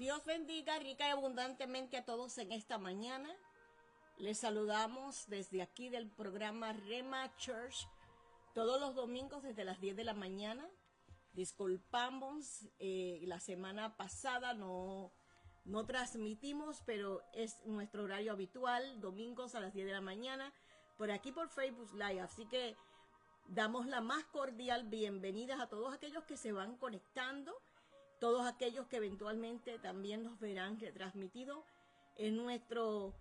Dios bendiga rica y abundantemente a todos en esta mañana. Les saludamos desde aquí del programa Rhema Church todos los domingos desde las 10 de la mañana. Disculpamos, la semana pasada no transmitimos, pero es nuestro horario habitual, domingos a las 10 de la mañana, por aquí por Facebook Live. Así que damos la más cordial bienvenida a todos aquellos que se van conectando, todos aquellos que eventualmente también nos verán retransmitido. En nuestro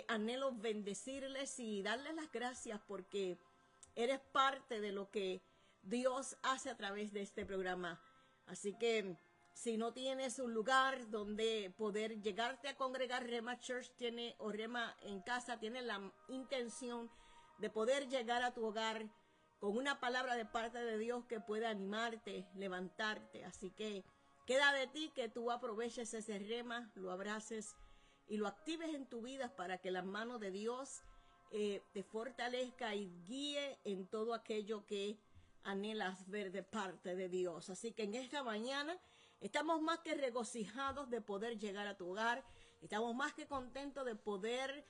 anhelo bendecirles y darles las gracias porque eres parte de lo que Dios hace a través de este programa. Así que si no tienes un lugar donde poder llegarte a congregar, Rhema Church tiene, o Rhema en casa, tiene la intención de poder llegar a tu hogar con una palabra de parte de Dios que pueda animarte, levantarte. Así que queda de ti que tú aproveches ese Rhema, lo abraces y lo actives en tu vida para que la mano de Dios te fortalezca y guíe en todo aquello que anhelas ver de parte de Dios. Así que en esta mañana estamos más que regocijados de poder llegar a tu hogar. Estamos más que contentos de poder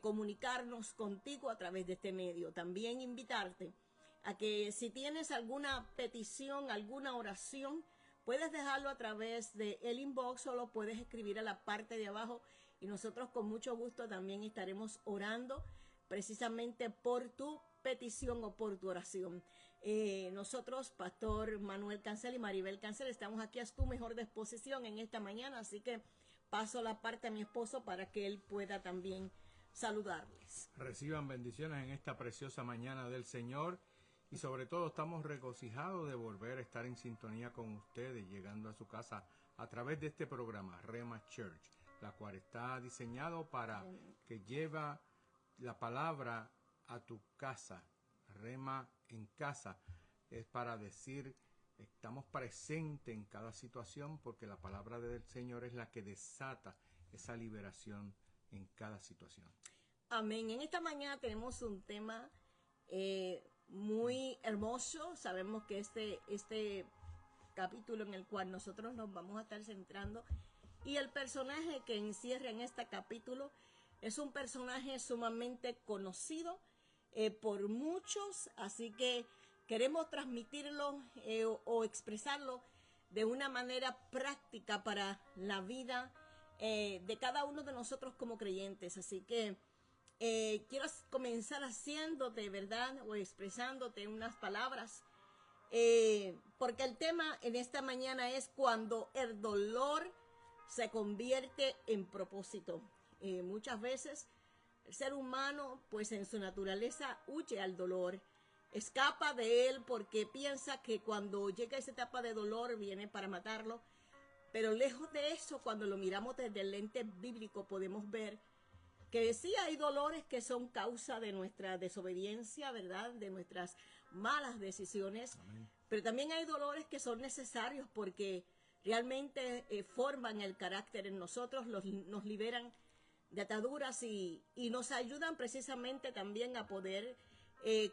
comunicarnos contigo a través de este medio. También invitarte a que si tienes alguna petición, alguna oración, puedes dejarlo a través de el inbox o lo puedes escribir a la parte de abajo y nosotros con mucho gusto también estaremos orando precisamente por tu petición o por tu oración. Nosotros, Pastor Manuel Cancel y Maribel Cancel, estamos aquí a tu mejor disposición en esta mañana, así que paso la parte a mi esposo para que él pueda también saludarles. Reciban bendiciones en esta preciosa mañana del Señor y sobre todo estamos regocijados de volver a estar en sintonía con ustedes, llegando a su casa a través de este programa, Rhema Church, la cual está diseñado para que lleva la palabra a tu casa. Rhema en casa es para decir, estamos presentes en cada situación porque la palabra del Señor es la que desata esa liberación en cada situación. Amén. En esta mañana tenemos un tema muy hermoso. Sabemos que este capítulo en el cual nosotros nos vamos a estar centrando y el personaje que encierra en este capítulo es un personaje sumamente conocido por muchos, así que queremos transmitirlo o expresarlo de una manera práctica para la vida de cada uno de nosotros como creyentes. Así que quiero comenzar haciéndote, ¿verdad? O expresándote unas palabras, porque el tema en esta mañana es cuando el dolor se convierte en propósito. Muchas veces el ser humano, pues en su naturaleza, huye al dolor, escapa de él porque piensa que cuando llega esa etapa de dolor viene para matarlo. Pero lejos de eso, cuando lo miramos desde el lente bíblico, podemos ver que sí hay dolores que son causa de nuestra desobediencia, ¿verdad? De nuestras malas decisiones. Amén. Pero también hay dolores que son necesarios porque realmente forman el carácter en nosotros, nos liberan de ataduras y nos ayudan precisamente también a poder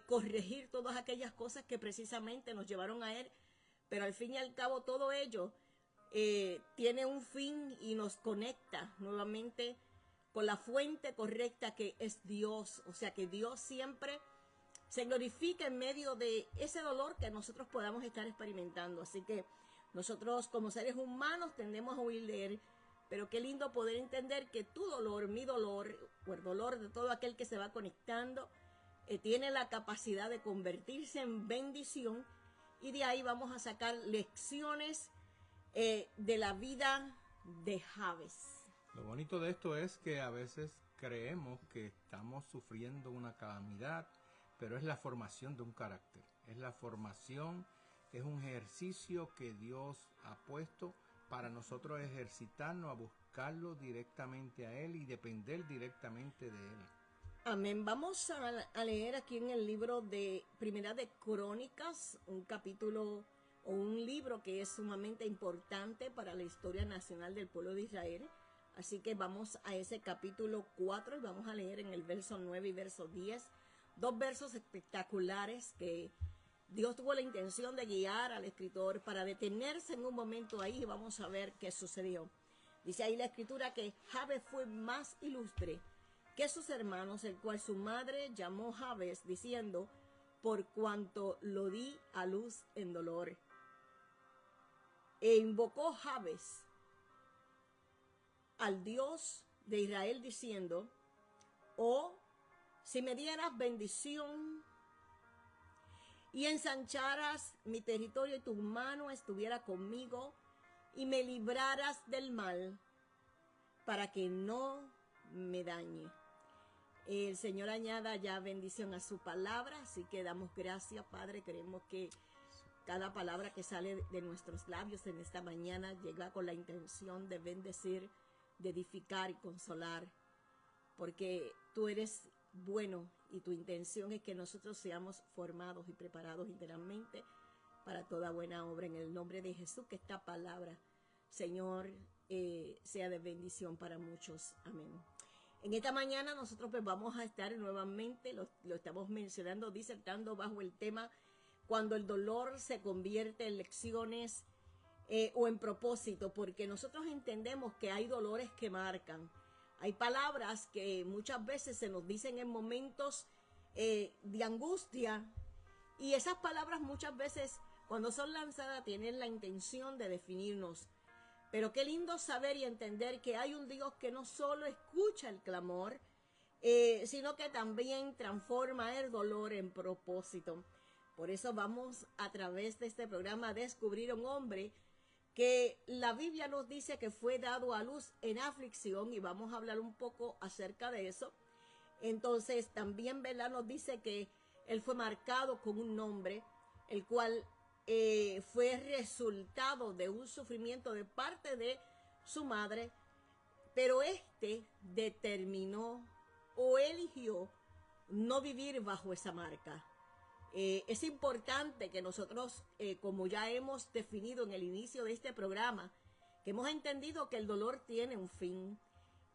corregir todas aquellas cosas que precisamente nos llevaron a él. Pero al fin y al cabo todo ello tiene un fin y nos conecta nuevamente con la fuente correcta que es Dios. O sea que Dios siempre se glorifica en medio de ese dolor que nosotros podamos estar experimentando. Así que nosotros como seres humanos tendemos a huir de él, pero qué lindo poder entender que tu dolor, mi dolor, o el dolor de todo aquel que se va conectando, tiene la capacidad de convertirse en bendición y de ahí vamos a sacar lecciones de la vida de Jabes. Lo bonito de esto es que a veces creemos que estamos sufriendo una calamidad, pero es la formación de un carácter, es la formación, es un ejercicio que Dios ha puesto para nosotros ejercitarnos a buscarlo directamente a Él y depender directamente de Él. Amén. Vamos a leer aquí en el libro de Primera de Crónicas, un capítulo o un libro que es sumamente importante para la historia nacional del pueblo de Israel. Así que vamos a ese capítulo 4 y vamos a leer en el verso 9 y verso 10, dos versos espectaculares que Dios tuvo la intención de guiar al escritor para detenerse en un momento ahí y vamos a ver qué sucedió. Dice ahí la escritura que Jabes fue más ilustre que sus hermanos, el cual su madre llamó Jabes, diciendo, por cuanto lo di a luz en dolor. E invocó Jabes al Dios de Israel, diciendo, oh, si me dieras bendición y ensancharas mi territorio y tu mano estuviera conmigo y me libraras del mal para que no me dañe. El Señor añada ya bendición a su palabra, así que damos gracias, Padre. Creemos que cada palabra que sale de nuestros labios en esta mañana llega con la intención de bendecir, de edificar y consolar, porque tú eres bueno y tu intención es que nosotros seamos formados y preparados integralmente para toda buena obra. En el nombre de Jesús, que esta palabra, Señor, sea de bendición para muchos. Amén. En esta mañana nosotros pues vamos a estar nuevamente, lo estamos mencionando, disertando bajo el tema cuando el dolor se convierte en lecciones o en propósito, porque nosotros entendemos que hay dolores que marcan. Hay palabras que muchas veces se nos dicen en momentos de angustia, y esas palabras muchas veces cuando son lanzadas tienen la intención de definirnos. Pero qué lindo saber y entender que hay un Dios que no solo escucha el clamor, sino que también transforma el dolor en propósito. Por eso vamos a través de este programa a descubrir a un hombre que la Biblia nos dice que fue dado a luz en aflicción, y vamos a hablar un poco acerca de eso. Entonces también, ¿verdad?, nos dice que él fue marcado con un nombre, el cual fue resultado de un sufrimiento de parte de su madre, pero determinó o eligió no vivir bajo esa marca. Es importante que nosotros, como ya hemos definido en el inicio de este programa, que hemos entendido que el dolor tiene un fin,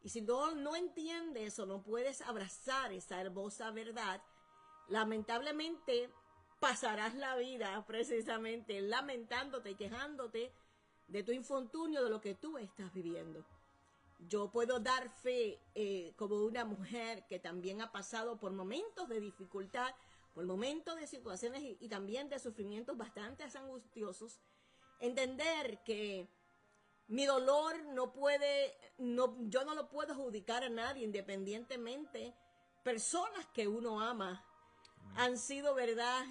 y si no entiendes o no puedes abrazar esa hermosa verdad, lamentablemente pasarás la vida precisamente lamentándote y quejándote de tu infortunio, de lo que tú estás viviendo. Yo puedo dar fe como una mujer que también ha pasado por momentos de dificultad, por momentos de situaciones y también de sufrimientos bastante angustiosos, entender que mi dolor yo no lo puedo adjudicar a nadie, independientemente. Personas que uno ama han sido, ¿verdad?,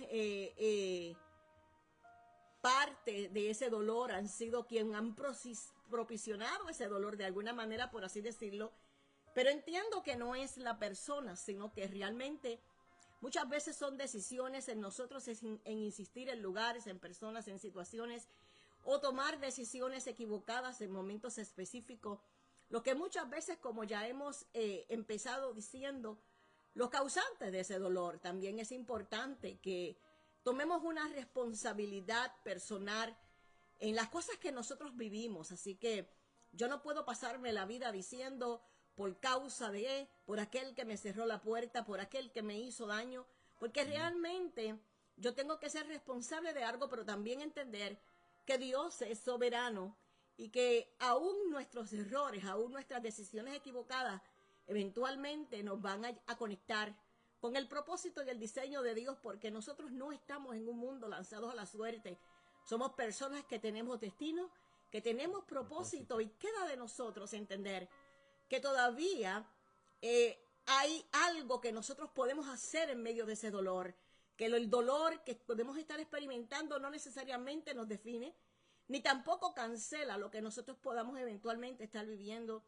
parte de ese dolor, han sido quien han propiciado ese dolor de alguna manera, por así decirlo. Pero entiendo que no es la persona, sino que realmente muchas veces son decisiones en nosotros, en insistir en lugares, en personas, en situaciones, o tomar decisiones equivocadas en momentos específicos, lo que muchas veces, como ya hemos empezado diciendo, los causantes de ese dolor. También es importante que tomemos una responsabilidad personal en las cosas que nosotros vivimos. Así que yo no puedo pasarme la vida diciendo por causa de, por aquel que me cerró la puerta, por aquel que me hizo daño, porque realmente yo tengo que ser responsable de algo, pero también entender que Dios es soberano y que aún nuestros errores, aún nuestras decisiones equivocadas, eventualmente nos van a conectar con el propósito y el diseño de Dios, porque nosotros no estamos en un mundo lanzados a la suerte. Somos personas que tenemos destino, que tenemos propósito, y queda de nosotros entender que todavía hay algo que nosotros podemos hacer en medio de ese dolor, que el dolor que podemos estar experimentando no necesariamente nos define, ni tampoco cancela lo que nosotros podamos eventualmente estar viviendo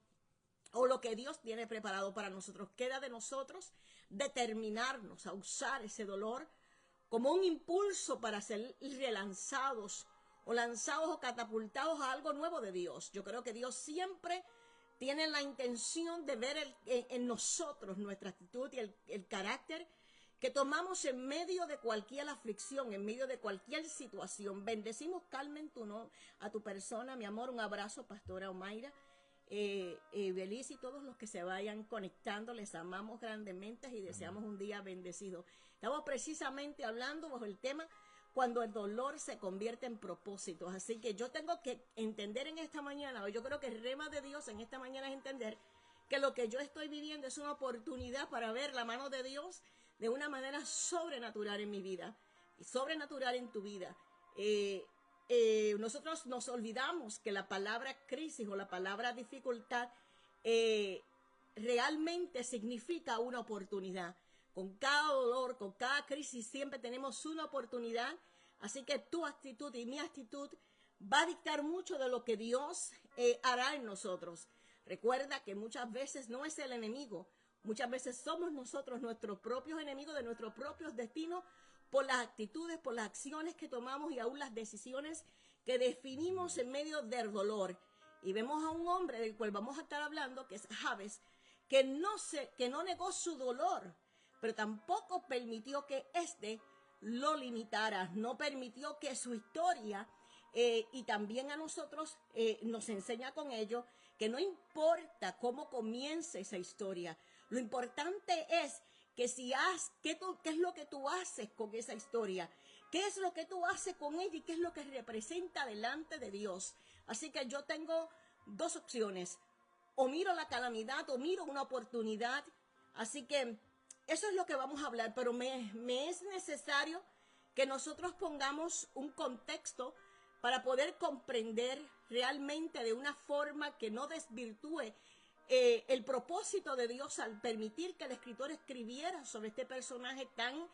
o lo que Dios tiene preparado para nosotros. Queda de nosotros determinarnos a usar ese dolor como un impulso para ser relanzados o lanzados o catapultados a algo nuevo de Dios. Yo creo que Dios siempre tiene la intención de ver en nosotros nuestra actitud y el carácter que tomamos en medio de cualquier aflicción, en medio de cualquier situación. Bendecimos, Carmen, a tu persona, mi amor. Un abrazo, Pastora Omaira, Belice y todos los que se vayan conectando. Les amamos grandemente y deseamos un día bendecido. Estamos precisamente hablando bajo el tema cuando el dolor se convierte en propósitos. Así que yo tengo que entender en esta mañana, o yo creo que el rema de Dios en esta mañana es entender que lo que yo estoy viviendo es una oportunidad para ver la mano de Dios de una manera sobrenatural en mi vida y sobrenatural en tu vida. Nosotros nos olvidamos que la palabra crisis o la palabra dificultad realmente significa una oportunidad. Con cada dolor, con cada crisis siempre tenemos una oportunidad. Así que tu actitud y mi actitud va a dictar mucho de lo que Dios hará en nosotros. Recuerda que muchas veces no es el enemigo, muchas veces somos nosotros nuestros propios enemigos de nuestros propios destinos por las actitudes, por las acciones que tomamos y aún las decisiones que definimos en medio del dolor. Y vemos a un hombre del cual vamos a estar hablando, que es Jabes, que no negó su dolor, pero tampoco permitió que éste lo limitara, no permitió que su historia, y también a nosotros nos enseña con ello, que no importa cómo comience esa historia, lo importante es que ¿qué es lo que tú haces con esa historia? ¿Qué es lo que tú haces con ella y qué es lo que representa delante de Dios? Así que yo tengo dos opciones, o miro la calamidad o miro una oportunidad. Así que eso es lo que vamos a hablar, pero me es necesario que nosotros pongamos un contexto para poder comprender realmente de una forma que no desvirtúe el propósito de Dios al permitir que el escritor escribiera sobre este personaje tan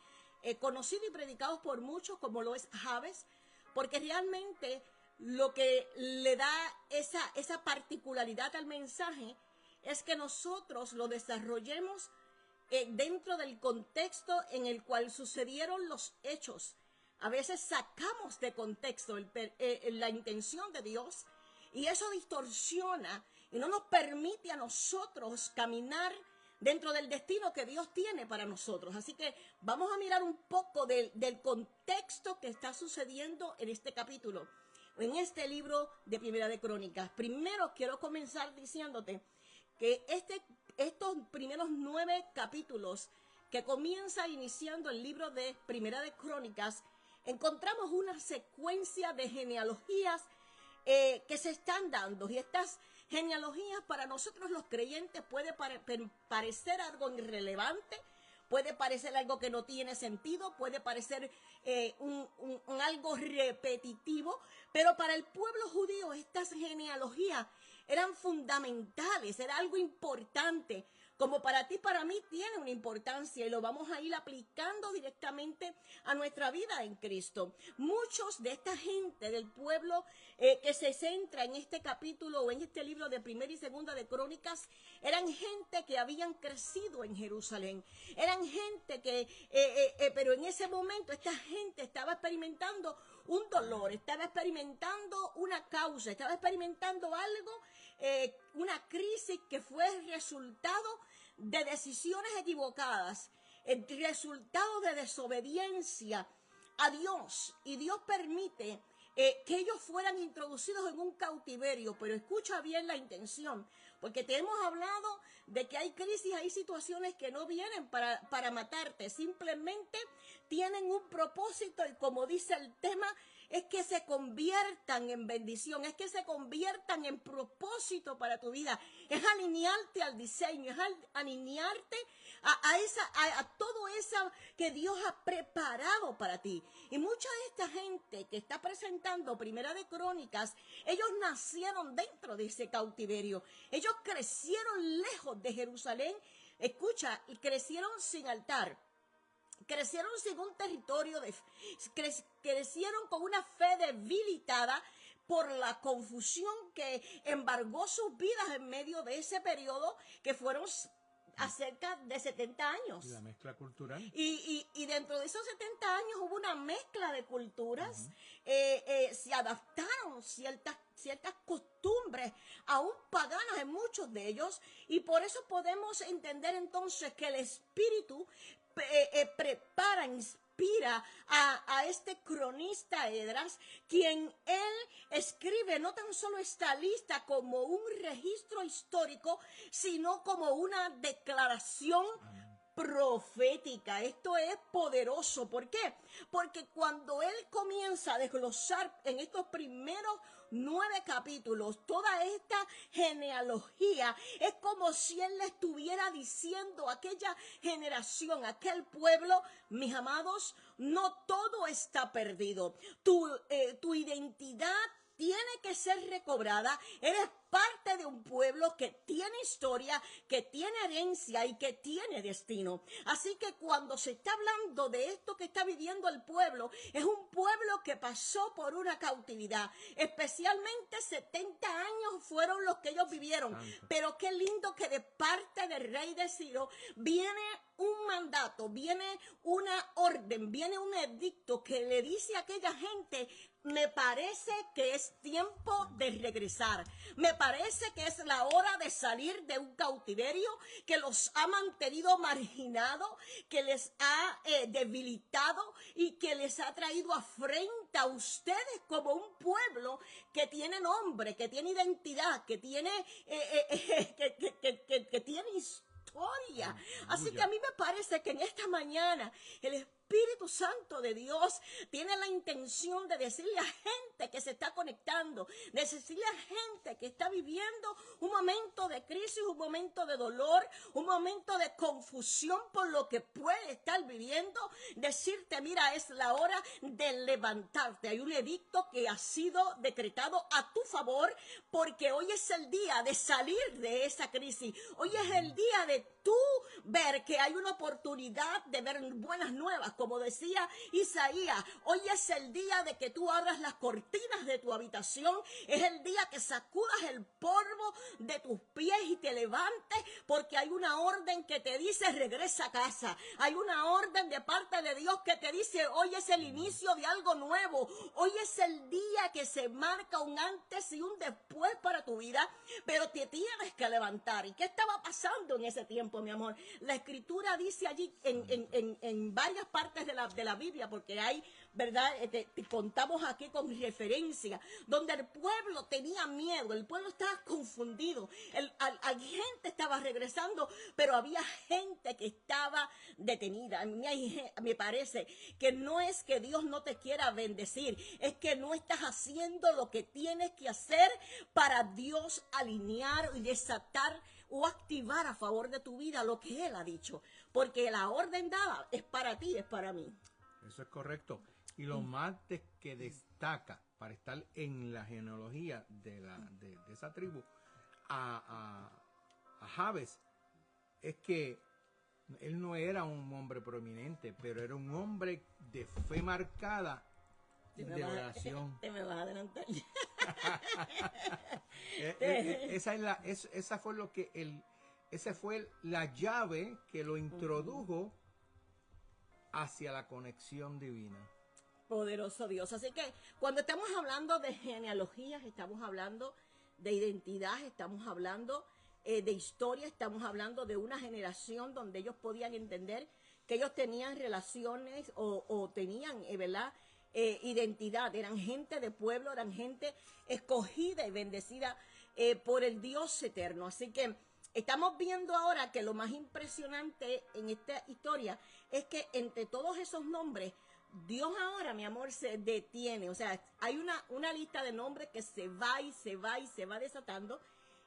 conocido y predicado por muchos como lo es Jabes, porque realmente lo que le da esa particularidad al mensaje es que nosotros lo desarrollemos dentro del contexto en el cual sucedieron los hechos. A veces sacamos de contexto la intención de Dios y eso distorsiona y no nos permite a nosotros caminar dentro del destino que Dios tiene para nosotros. Así que vamos a mirar un poco del contexto que está sucediendo en este capítulo, en este libro de Primera de Crónicas. Primero quiero comenzar diciéndote que estos primeros 9 capítulos que comienza iniciando el libro de Primera de Crónicas, encontramos una secuencia de genealogías que se están dando, y estas genealogías para nosotros los creyentes puede parecer algo irrelevante, puede parecer algo que no tiene sentido, puede parecer algo repetitivo, pero para el pueblo judío estas genealogías eran fundamentales, era algo importante, como para ti, para mí, tiene una importancia y lo vamos a ir aplicando directamente a nuestra vida en Cristo. Muchos de esta gente del pueblo que se centra en este capítulo o en este libro de Primera y Segunda de Crónicas, eran gente que habían crecido en Jerusalén, eran gente pero en ese momento esta gente estaba experimentando un dolor, estaba experimentando una causa, estaba experimentando algo, una crisis que fue el resultado de decisiones equivocadas, el resultado de desobediencia a Dios, y Dios permite que ellos fueran introducidos en un cautiverio. Pero escucha bien la intención, porque te hemos hablado de que hay crisis, hay situaciones que no vienen para matarte, simplemente tienen un propósito, y como dice el tema, es que se conviertan en bendición, es que se conviertan en propósito para tu vida, es alinearte al diseño, es alinearte a todo eso que Dios ha preparado para ti. Y mucha de esta gente que está presentando Primera de Crónicas, ellos nacieron dentro de ese cautiverio, ellos crecieron lejos de Jerusalén, escucha, crecieron sin altar, crecieron sin un territorio, crecieron con una fe debilitada por la confusión que embargó sus vidas en medio de ese periodo, que fueron acerca de 70 años. La mezcla cultural. Y dentro de esos 70 años hubo una mezcla de culturas, se adaptaron ciertas costumbres, aún paganas en muchos de ellos, y por eso podemos entender entonces que el Espíritu prepara, inspira a este cronista Esdras, quien él escribe no tan solo esta lista como un registro histórico, sino como una declaración profética. Esto es poderoso. ¿Por qué? Porque cuando él comienza a desglosar en estos primeros 9 capítulos toda esta genealogía, es como si él le estuviera diciendo a aquella generación, a aquel pueblo: mis amados, no todo está perdido. Tu identidad tiene que ser recobrada. Eres parte de un pueblo que tiene historia, que tiene herencia y que tiene destino. Así que cuando se está hablando de esto que está viviendo el pueblo, es un pueblo que pasó por una cautividad. Especialmente 70 años fueron los que ellos vivieron. Pero qué lindo que de parte del rey de Ciro viene un mandato, viene una orden, viene un edicto que le dice a aquella gente: me parece que es tiempo de regresar. Me parece que es la hora de salir de un cautiverio que los ha mantenido marginados, que les ha debilitado y que les ha traído afrenta a ustedes como un pueblo que tiene nombre, que tiene identidad, que tiene, que tiene historia. Así que a mí me parece que en esta mañana el Espíritu Santo de Dios tiene la intención de decirle a gente que se está conectando, de decirle a gente que está viviendo un momento de crisis, un momento de dolor, un momento de confusión por lo que puede estar viviendo, decirte: mira, es la hora de levantarte. Hay un edicto que ha sido decretado a tu favor, porque hoy es el día de salir de esa crisis. Hoy es el día de tú ver que hay una oportunidad de ver buenas nuevas. Como decía Isaías, hoy es el día de que tú abras las cortinas de tu habitación. Es el día que sacudas el polvo de tus pies y te levantes, porque hay una orden que te dice: regresa a casa. Hay una orden de parte de Dios que te dice: hoy es el inicio de algo nuevo. Hoy es el día que se marca un antes y un después para tu vida, pero te tienes que levantar. ¿Y qué estaba pasando en ese tiempo, mi amor? La Escritura dice allí en varias partes de la Biblia, porque hay, ¿verdad? Te contamos aquí con referencia, donde el pueblo tenía miedo, el pueblo estaba confundido, gente estaba regresando, pero había gente que estaba detenida. A mí me parece que no es que Dios no te quiera bendecir, es que no estás haciendo lo que tienes que hacer para Dios alinear y desatar o activar a favor de tu vida lo que Él ha dicho, porque la orden dada es para ti, es para mí. Eso es correcto. Y lo más que destaca para estar en la genealogía de esa tribu a Jabes es que él no era un hombre prominente, pero era un hombre de fe marcada y de oración. Te me vas a adelantar. Esa fue la llave que lo introdujo hacia la conexión divina. Poderoso Dios. Así que cuando estamos hablando de genealogías, estamos hablando de identidad, estamos hablando de historia, estamos hablando de una generación donde ellos podían entender que ellos tenían relaciones o tenían, ¿verdad? Identidad, eran gente de pueblo, eran gente escogida y bendecida por el Dios eterno. Así que estamos viendo ahora que lo más impresionante en esta historia es que entre todos esos nombres, Dios ahora, mi amor, se detiene. O sea, hay una lista de nombres que se va y se va y se va desatando.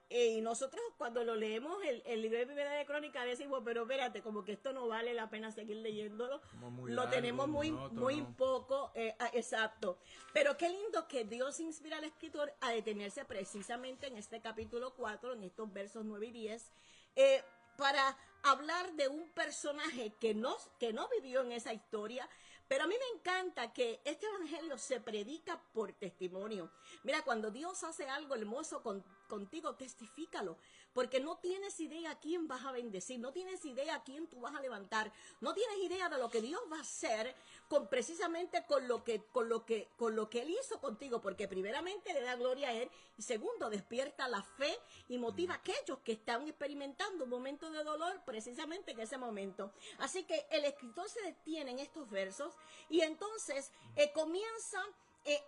Y nosotros cuando lo leemos, el libro de Primera de Crónicas, decimos: pero espérate, como que esto no vale la pena seguir leyéndolo. Lo largo, tenemos muy poco, exacto. Pero qué lindo que Dios inspira al escritor a detenerse precisamente en este capítulo 4, en estos versos 9 y 10, para hablar de un personaje que no vivió en esa historia. Pero a mí me encanta que este evangelio se predica por testimonio. Mira, cuando Dios hace algo hermoso contigo, testifícalo. Porque no tienes idea a quién vas a bendecir, no tienes idea a quién tú vas a levantar, no tienes idea de lo que Dios va a hacer precisamente con lo que Él hizo contigo. Porque primeramente le da gloria a Él y segundo, despierta la fe y motiva a aquellos que están experimentando un momento de dolor precisamente en ese momento. Así que el escritor se detiene en estos versos y entonces comienza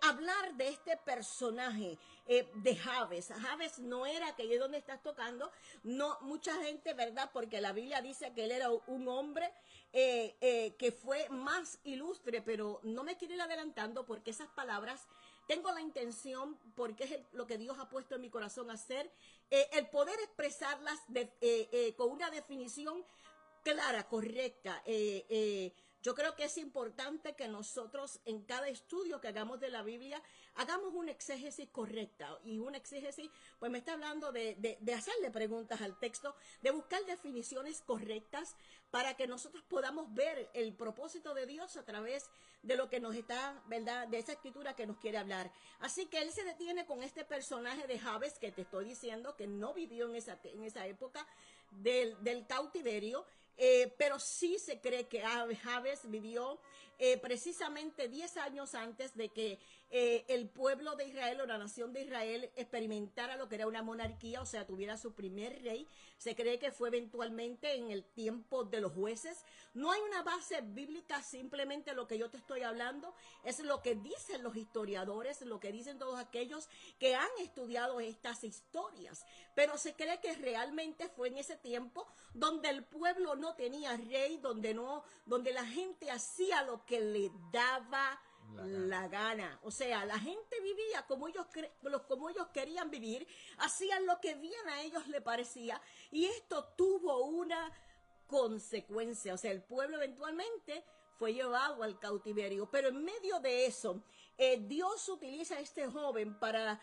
hablar de este personaje de Jabes. Jabes no era, que es donde estás tocando, no, mucha gente, ¿verdad? Porque la Biblia dice que él era un hombre que fue más ilustre, pero no me quiero ir adelantando porque esas palabras tengo la intención, porque es lo que Dios ha puesto en mi corazón hacer, el poder expresarlas con una definición clara, correcta. Yo creo que es importante que nosotros en cada estudio que hagamos de la Biblia hagamos una exégesis correcta, y una exégesis pues me está hablando de hacerle preguntas al texto, de buscar definiciones correctas para que nosotros podamos ver el propósito de Dios a través de lo que nos está, ¿verdad?, de esa escritura que nos quiere hablar. Así que él se detiene con este personaje de Jabes, que te estoy diciendo que no vivió en esa época del cautiverio, pero sí se cree que Jabes vivió precisamente 10 años antes de que el pueblo de Israel o la nación de Israel experimentara lo que era una monarquía, o sea, tuviera su primer rey. Se cree que fue eventualmente en el tiempo de los jueces. No hay una base bíblica, simplemente lo que yo te estoy hablando es lo que dicen los historiadores, lo que dicen todos aquellos que han estudiado estas historias. Pero se cree que realmente fue en ese tiempo donde el pueblo no tenía rey, donde la gente hacía lo que le daba la gana. O sea, la gente vivía como ellos querían vivir, hacían lo que bien a ellos le parecía, y esto tuvo una consecuencia. O sea, el pueblo eventualmente fue llevado al cautiverio, pero en medio de eso, Dios utiliza a este joven para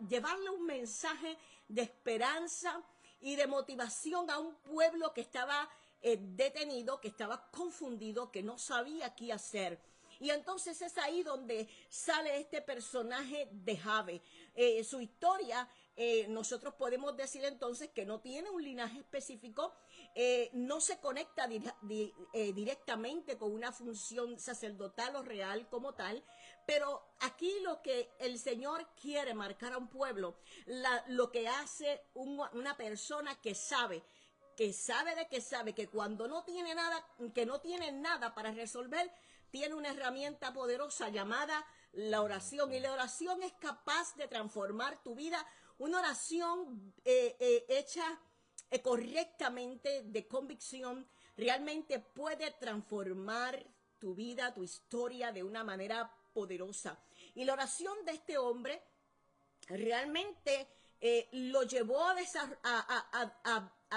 llevarle un mensaje de esperanza y de motivación a un pueblo que estaba detenido, que estaba confundido, que no sabía qué hacer. Y entonces es ahí donde sale este personaje de Jabes. Su historia, nosotros podemos decir entonces que no tiene un linaje específico, no se conecta directamente con una función sacerdotal o real como tal, pero aquí lo que el Señor quiere marcar a un pueblo, lo que hace una persona que sabe que cuando no tiene nada, que no tiene nada para resolver, tiene una herramienta poderosa llamada la oración, y la oración es capaz de transformar tu vida. Una oración hecha correctamente, de convicción, realmente puede transformar tu vida, tu historia de una manera poderosa. Y la oración de este hombre realmente lo llevó a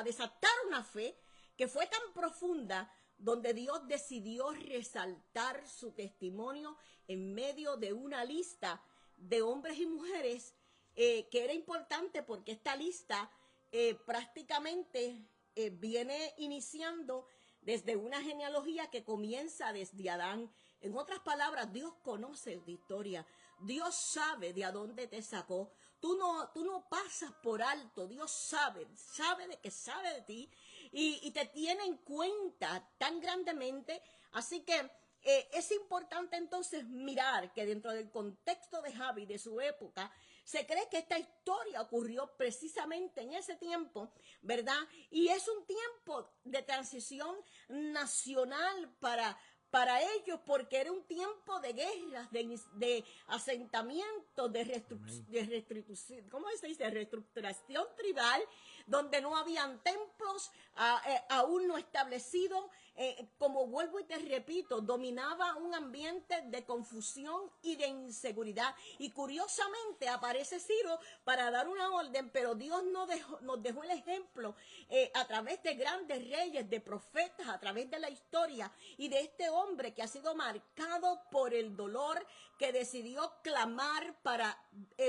desatar una fe que fue tan profunda, donde Dios decidió resaltar su testimonio en medio de una lista de hombres y mujeres que era importante, porque esta lista prácticamente viene iniciando desde una genealogía que comienza desde Adán. En otras palabras, Dios conoce tu historia, Dios sabe de a dónde te sacó. Tú no pasas por alto. Dios sabe de ti, y te tiene en cuenta tan grandemente. Así que es importante entonces mirar que dentro del contexto de Jabes y de su época, se cree que esta historia ocurrió precisamente en ese tiempo, ¿verdad? Y es un tiempo de transición nacional para ellos, porque era un tiempo de guerras, de asentamientos, ¿cómo se dice? Reestructuración tribal, donde no habían templos aún no establecidos. Como vuelvo y te repito, dominaba un ambiente de confusión y de inseguridad. Y curiosamente aparece Ciro para dar una orden, pero Dios nos dejó el ejemplo a través de grandes reyes, de profetas, a través de la historia, y de este hombre que ha sido marcado por el dolor, que decidió clamar para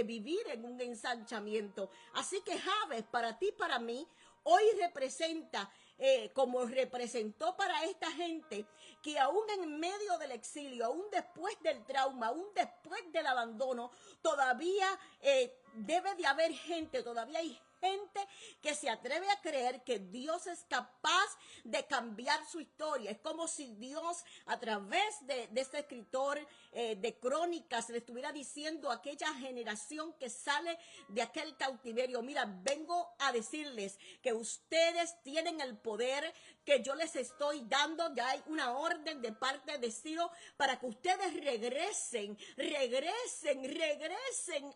vivir en un ensanchamiento. Así que Jabes, para ti, para mí, hoy representa, como representó para esta gente, que aún en medio del exilio, aún después del trauma, aún después del abandono, todavía debe de haber gente, todavía hay gente que se atreve a creer que Dios es capaz de cambiar su historia. Es como si Dios, a través de este escritor de crónicas, le estuviera diciendo a aquella generación que sale de aquel cautiverio: mira, vengo a decirles que ustedes tienen el poder, que yo les estoy dando. Ya hay una orden de parte de Ciro para que ustedes regresen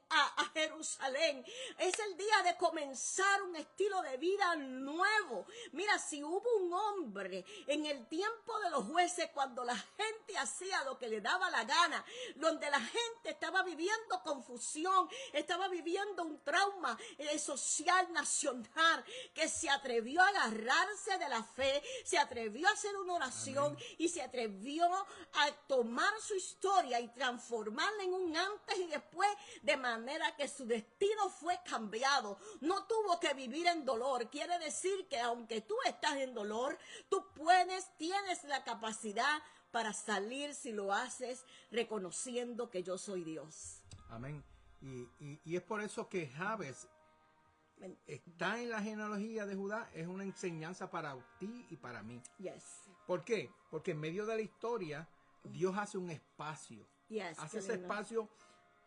a Jerusalén. Es el día de comenzar un estilo de vida nuevo. Mira, si hubo un hombre en el tiempo de los jueces, cuando la gente hacía lo que le daba la gana, donde la gente estaba viviendo confusión, estaba viviendo un trauma social nacional, que se atrevió a agarrarse de la fe, se atrevió a hacer una oración. Amén. Y se atrevió a tomar su historia y transformarla en un antes y después, de manera que su destino fue cambiado. No tuvo que vivir en dolor. Quiere decir que aunque tú estás en dolor, tú tienes la capacidad para salir si lo haces reconociendo que yo soy Dios. Amén. Y es por eso que Jabes está en la genealogía de Judá. Es una enseñanza para ti y para mí. Yes. ¿Por qué? Porque en medio de la historia Dios hace un espacio. Yes, hace ese espacio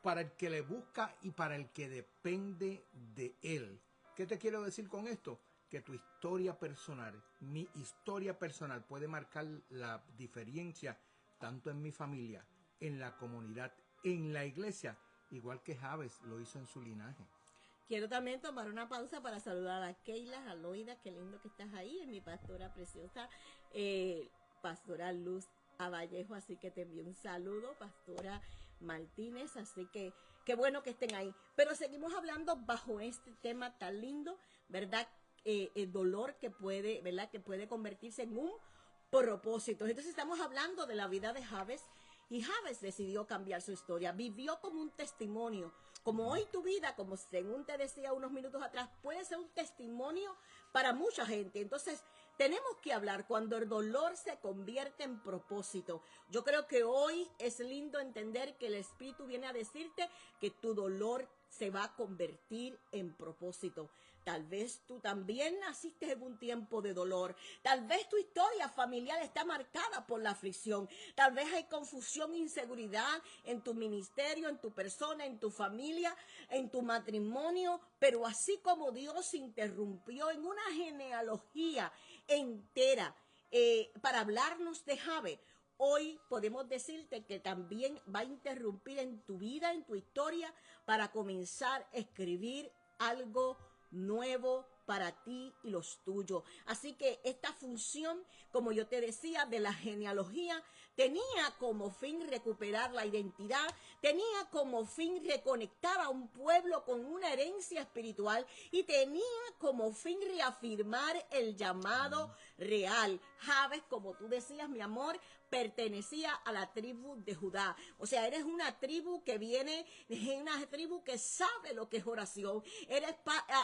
para el que le busca y para el que depende de él. ¿Qué te quiero decir con esto? Que tu historia personal, mi historia personal, puede marcar la diferencia tanto en mi familia, en la comunidad, en la iglesia, igual que Jabes lo hizo en su linaje. Quiero también tomar una pausa para saludar a Keila, a Loida, qué lindo que estás ahí, es mi pastora preciosa, pastora Luz Avallejo, así que te envío un saludo, pastora Martínez, así que qué bueno que estén ahí. Pero seguimos hablando bajo este tema tan lindo, ¿verdad? El dolor que puede, ¿verdad? Que puede convertirse en un propósito. Entonces estamos hablando de la vida de Jabes, y Jabes decidió cambiar su historia, vivió como un testimonio, como hoy tu vida, como según te decía unos minutos atrás, puede ser un testimonio para mucha gente. Entonces tenemos que hablar cuando el dolor se convierte en propósito. Yo creo que hoy es lindo entender que el Espíritu viene a decirte que tu dolor se va a convertir en propósito. Tal vez tú también naciste en un tiempo de dolor. Tal vez tu historia familiar está marcada por la aflicción. Tal vez hay confusión e inseguridad en tu ministerio, en tu persona, en tu familia, en tu matrimonio. Pero así como Dios interrumpió en una genealogía entera para hablarnos de Jabes, hoy podemos decirte que también va a interrumpir en tu vida, en tu historia, para comenzar a escribir algo nuevo para ti y los tuyos. Así que esta función, como yo te decía, de la genealogía, tenía como fin recuperar la identidad, tenía como fin reconectar a un pueblo con una herencia espiritual y tenía como fin reafirmar el llamado real. Jabes, como tú decías, mi amor, pertenecía a la tribu de Judá. O sea, eres una tribu que viene, una tribu que sabe lo que es oración.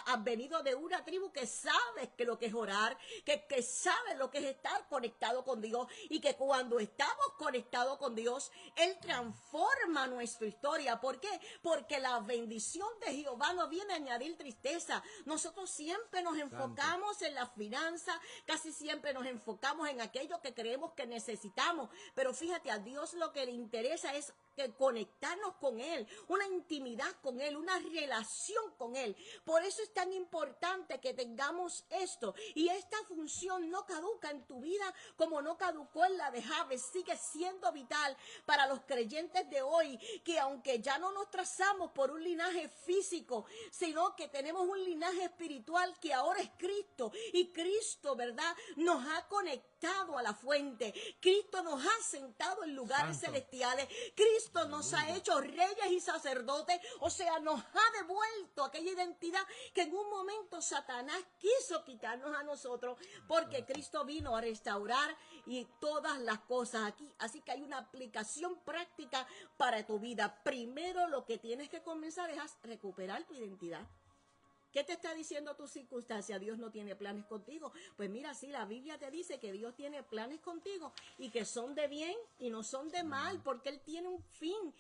Has venido de una tribu que sabe que lo que es orar, que sabe lo que es estar conectado con Dios, y que cuando estamos conectados con Dios, Él transforma nuestra historia. ¿Por qué? Porque la bendición de Jehová no viene a añadir tristeza. Nosotros siempre nos enfocamos en las finanzas, casi siempre nos enfocamos en aquello que creemos que necesitamos. Pero fíjate, a Dios lo que le interesa es conectarnos con Él, una intimidad con Él, una relación con Él. Por eso es tan importante que tengamos esto, y esta función no caduca en tu vida como no caducó en la de Jabes. Sigue siendo vital para los creyentes de hoy, que aunque ya no nos trazamos por un linaje físico, sino que tenemos un linaje espiritual que ahora es Cristo, y Cristo, ¿verdad?, nos ha conectado a la fuente. Cristo nos ha sentado en lugares celestiales. Cristo nos ha hecho reyes y sacerdotes. O sea, nos ha devuelto aquella identidad que en un momento Satanás quiso quitarnos a nosotros, porque Cristo vino a restaurar y todas las cosas aquí. Así que hay una aplicación práctica para tu vida. Primero lo que tienes que comenzar es a recuperar tu identidad. ¿Qué te está diciendo tu circunstancia? Dios no tiene planes contigo. Pues mira, sí, la Biblia te dice que Dios tiene planes contigo y que son de bien y no son de mal, porque Él tiene un fin.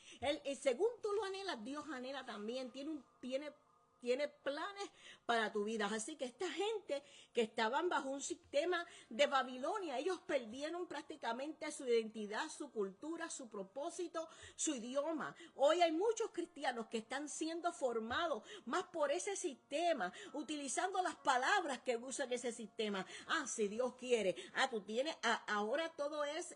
Según tú lo anhelas, Dios anhela también. Tiene tiene planes para tu vida. Así que esta gente que estaban bajo un sistema de Babilonia, ellos perdieron prácticamente su identidad, su cultura, su propósito, su idioma. Hoy hay muchos cristianos que están siendo formados más por ese sistema, utilizando las palabras que usan ese sistema. Si Dios quiere. Tú tienes, ahora todo es,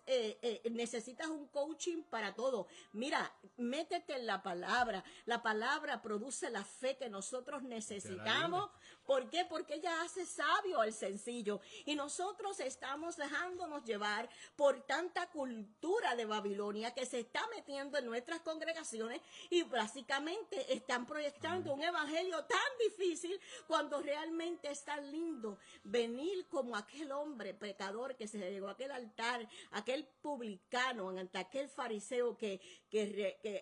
necesitas un coaching para todo. Mira, métete en la palabra. La palabra produce la fe que nosotros necesitamos. ¿Por qué? Porque ella hace sabio al sencillo. Y nosotros estamos dejándonos llevar por tanta cultura de Babilonia que se está metiendo en nuestras congregaciones y básicamente están proyectando un evangelio tan difícil cuando realmente es tan lindo venir como aquel hombre pecador que se llegó a aquel altar, aquel publicano, ante aquel fariseo que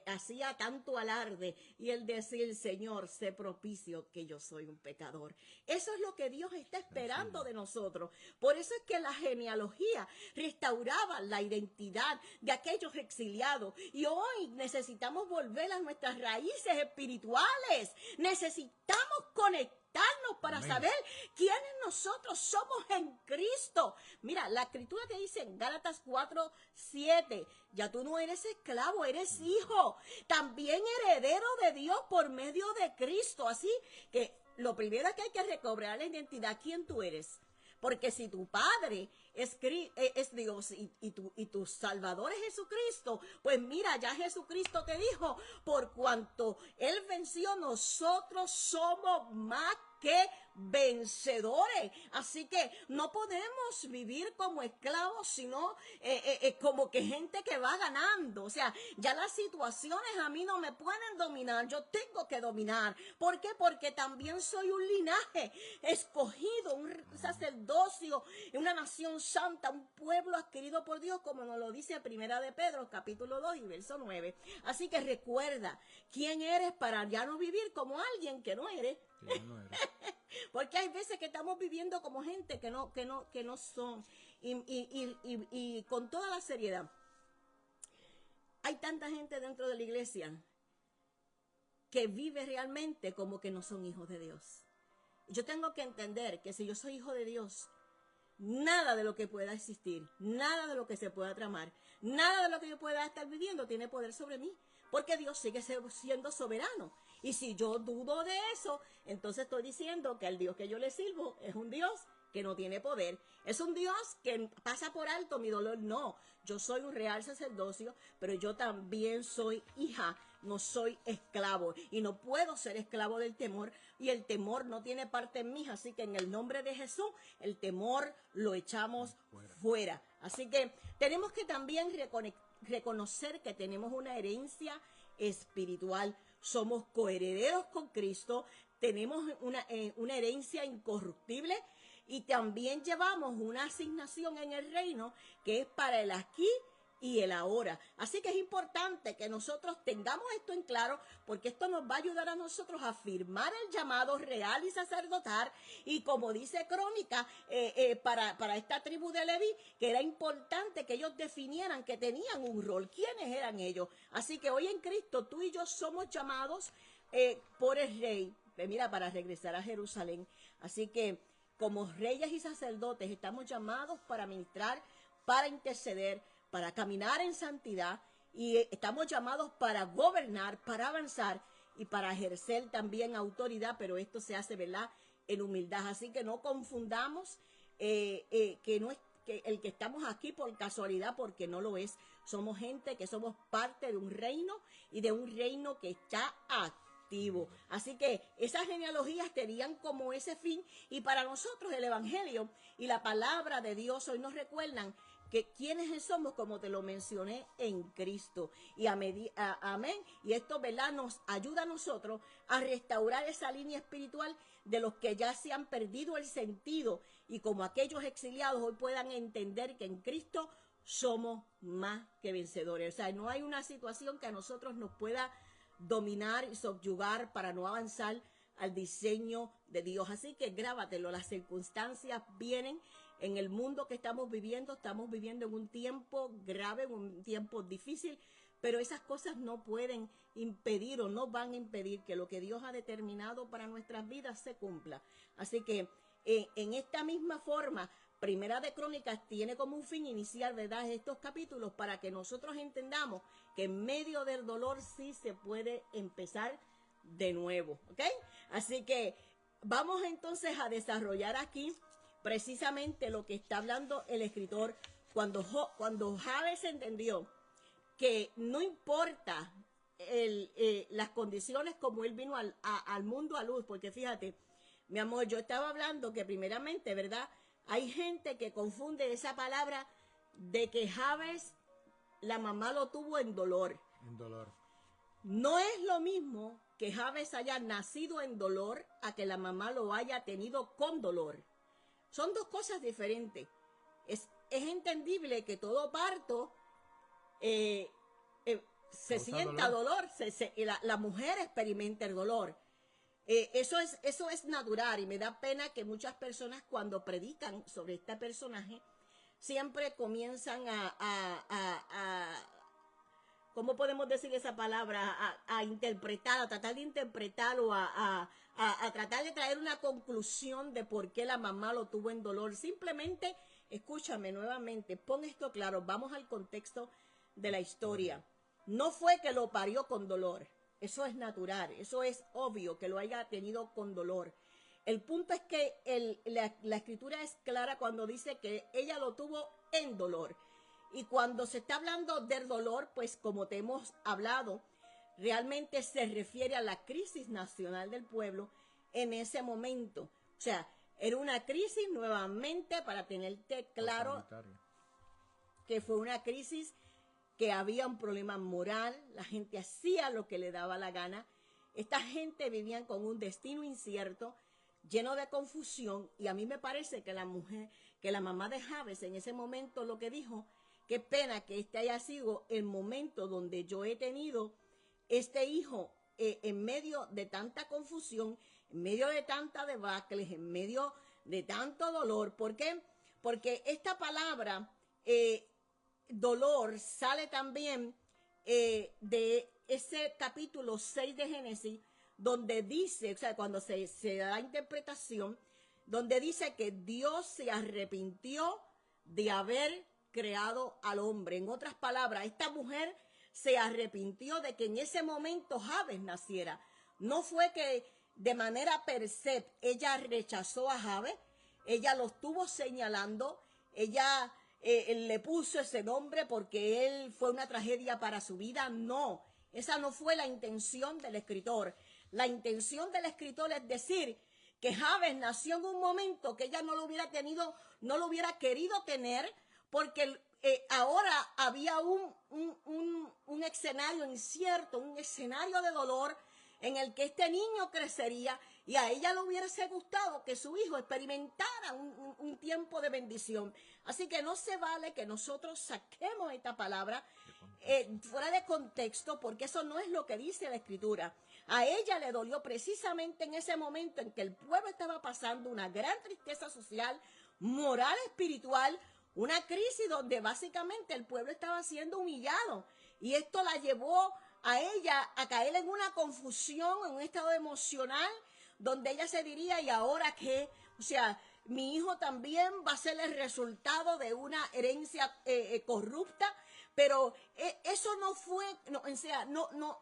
hacía tanto alarde y él decir, Señor, sé propicio que yo soy un pecador. Eso es lo que Dios está esperando de nosotros. Por eso es que la genealogía restauraba la identidad de aquellos exiliados. Y hoy necesitamos volver a nuestras raíces espirituales. Necesitamos conectarnos para saber quiénes nosotros somos en Cristo. Mira, la escritura te dice en Gálatas 4:7, ya tú no eres esclavo, eres hijo, también heredero de Dios por medio de Cristo. Así que lo primero es que hay que recobrar la identidad, quién tú eres. Porque si tu padre es Dios y tu Salvador es Jesucristo, pues mira, ya Jesucristo te dijo, por cuanto Él venció, nosotros somos más que vencedores. Así que no podemos vivir como esclavos, sino como que gente que va ganando. O sea, ya las situaciones a mí no me pueden dominar, yo tengo que dominar. ¿Por qué? Porque también soy un linaje escogido, un sacerdocio, una nación santa, un pueblo adquirido por Dios, como nos lo dice Primera de Pedro, capítulo 2 y verso 9. Así que recuerda quién eres para ya no vivir como alguien que no eres. Porque hay veces que estamos viviendo como gente que no son. Y con toda la seriedad, hay tanta gente dentro de la iglesia que vive realmente como que no son hijos de Dios. Yo tengo que entender que si yo soy hijo de Dios, nada de lo que pueda existir, nada de lo que se pueda tramar, nada de lo que yo pueda estar viviendo tiene poder sobre mí, porque Dios sigue siendo soberano. Y si yo dudo de eso, entonces estoy diciendo que el Dios que yo le sirvo es un Dios que no tiene poder. Es un Dios que pasa por alto mi dolor. No, yo soy un real sacerdocio, pero yo también soy hija, no soy esclavo. Y no puedo ser esclavo del temor, y el temor no tiene parte en mí. Así que en el nombre de Jesús, el temor lo echamos fuera. Así que tenemos que también reconocer que tenemos una herencia espiritual. Somos coherederos con Cristo, tenemos una herencia incorruptible y también llevamos una asignación en el reino que es para el aquí y el ahora. Así que es importante que nosotros tengamos esto en claro, porque esto nos va a ayudar a nosotros a afirmar el llamado real y sacerdotal. Y como dice Crónica, para esta tribu de Leví, que era importante que ellos definieran que tenían un rol. ¿Quiénes eran ellos? Así que hoy en Cristo tú y yo somos llamados por el Rey, mira, para regresar a Jerusalén. Así que como reyes y sacerdotes estamos llamados para ministrar, para interceder, para caminar en santidad, y estamos llamados para gobernar, para avanzar y para ejercer también autoridad, pero esto se hace, ¿verdad?, en humildad. Así que no confundamos que no es que el que estamos aquí por casualidad, porque no lo es. Somos gente que somos parte de un reino y de un reino que está activo. Así que esas genealogías tenían como ese fin, y para nosotros el evangelio y la palabra de Dios hoy nos recuerdan que quiénes somos, como te lo mencioné, en Cristo. Y amén. Y esto, ¿verdad?, nos ayuda a nosotros a restaurar esa línea espiritual de los que ya se han perdido el sentido, y como aquellos exiliados hoy puedan entender que en Cristo somos más que vencedores. O sea, no hay una situación que a nosotros nos pueda dominar y subyugar para no avanzar al diseño de Dios. Así que grábatelo, las circunstancias vienen. En el mundo que estamos viviendo en un tiempo grave, un tiempo difícil, pero esas cosas no pueden impedir o no van a impedir que lo que Dios ha determinado para nuestras vidas se cumpla. Así que en esta misma forma, Primera de Crónicas tiene como un fin iniciar, ¿verdad?, estos capítulos para que nosotros entendamos que en medio del dolor sí se puede empezar de nuevo, ¿ok? Así que vamos entonces a desarrollar aquí precisamente lo que está hablando el escritor cuando Jabes entendió que no importa las condiciones como él vino al mundo a luz, porque fíjate, mi amor, yo estaba hablando que primeramente, ¿verdad?, hay gente que confunde esa palabra de que Jabes, la mamá lo tuvo en dolor. En dolor. No es lo mismo que Jabes haya nacido en dolor a que la mamá lo haya tenido con dolor. Son dos cosas diferentes. Es entendible que todo parto se sienta dolor, la mujer experimenta el dolor. Eso es natural, y me da pena que muchas personas cuando predican sobre este personaje siempre comienzan ¿cómo podemos decir esa palabra? A interpretar, a tratar de interpretar o a tratar de traer una conclusión de por qué la mamá lo tuvo en dolor. Simplemente, escúchame nuevamente, pon esto claro, vamos al contexto de la historia. No fue que lo parió con dolor, eso es natural, eso es obvio que lo haya tenido con dolor. El punto es que la escritura es clara cuando dice que ella lo tuvo en dolor. Y cuando se está hablando del dolor, pues como te hemos hablado, realmente se refiere a la crisis nacional del pueblo en ese momento. O sea, era una crisis nuevamente, para tenerte claro, que fue una crisis que había un problema moral, la gente hacía lo que le daba la gana, esta gente vivía con un destino incierto, lleno de confusión, y a mí me parece que la mamá de Jabes en ese momento lo que dijo: qué pena que este haya sido el momento donde yo he tenido este hijo en medio de tanta confusión, en medio de tanta debacle, en medio de tanto dolor. ¿Por qué? Porque esta palabra dolor sale también de ese capítulo 6 de Génesis, donde dice, o sea, cuando se da la interpretación, donde dice que Dios se arrepintió de haber creado al hombre. En otras palabras, esta mujer se arrepintió de que en ese momento Jabes naciera. No fue que de manera per se ella rechazó a Jabes, ella lo estuvo señalando, ella le puso ese nombre porque él fue una tragedia para su vida. No, esa no fue la intención del escritor. La intención del escritor es decir que Jabes nació en un momento que ella no lo hubiera tenido, no lo hubiera querido tener, porque ahora había un escenario incierto, un escenario de dolor en el que este niño crecería, y a ella le hubiese gustado que su hijo experimentara un tiempo de bendición. Así que no se vale que nosotros saquemos esta palabra fuera de contexto, porque eso no es lo que dice la escritura. A ella le dolió precisamente en ese momento en que el pueblo estaba pasando una gran tristeza social, moral, espiritual, una crisis donde básicamente el pueblo estaba siendo humillado, y esto la llevó a ella a caer en una confusión, en un estado emocional, donde ella se diría: ¿y ahora qué? O sea, mi hijo también va a ser el resultado de una herencia corrupta. Pero eso no fue,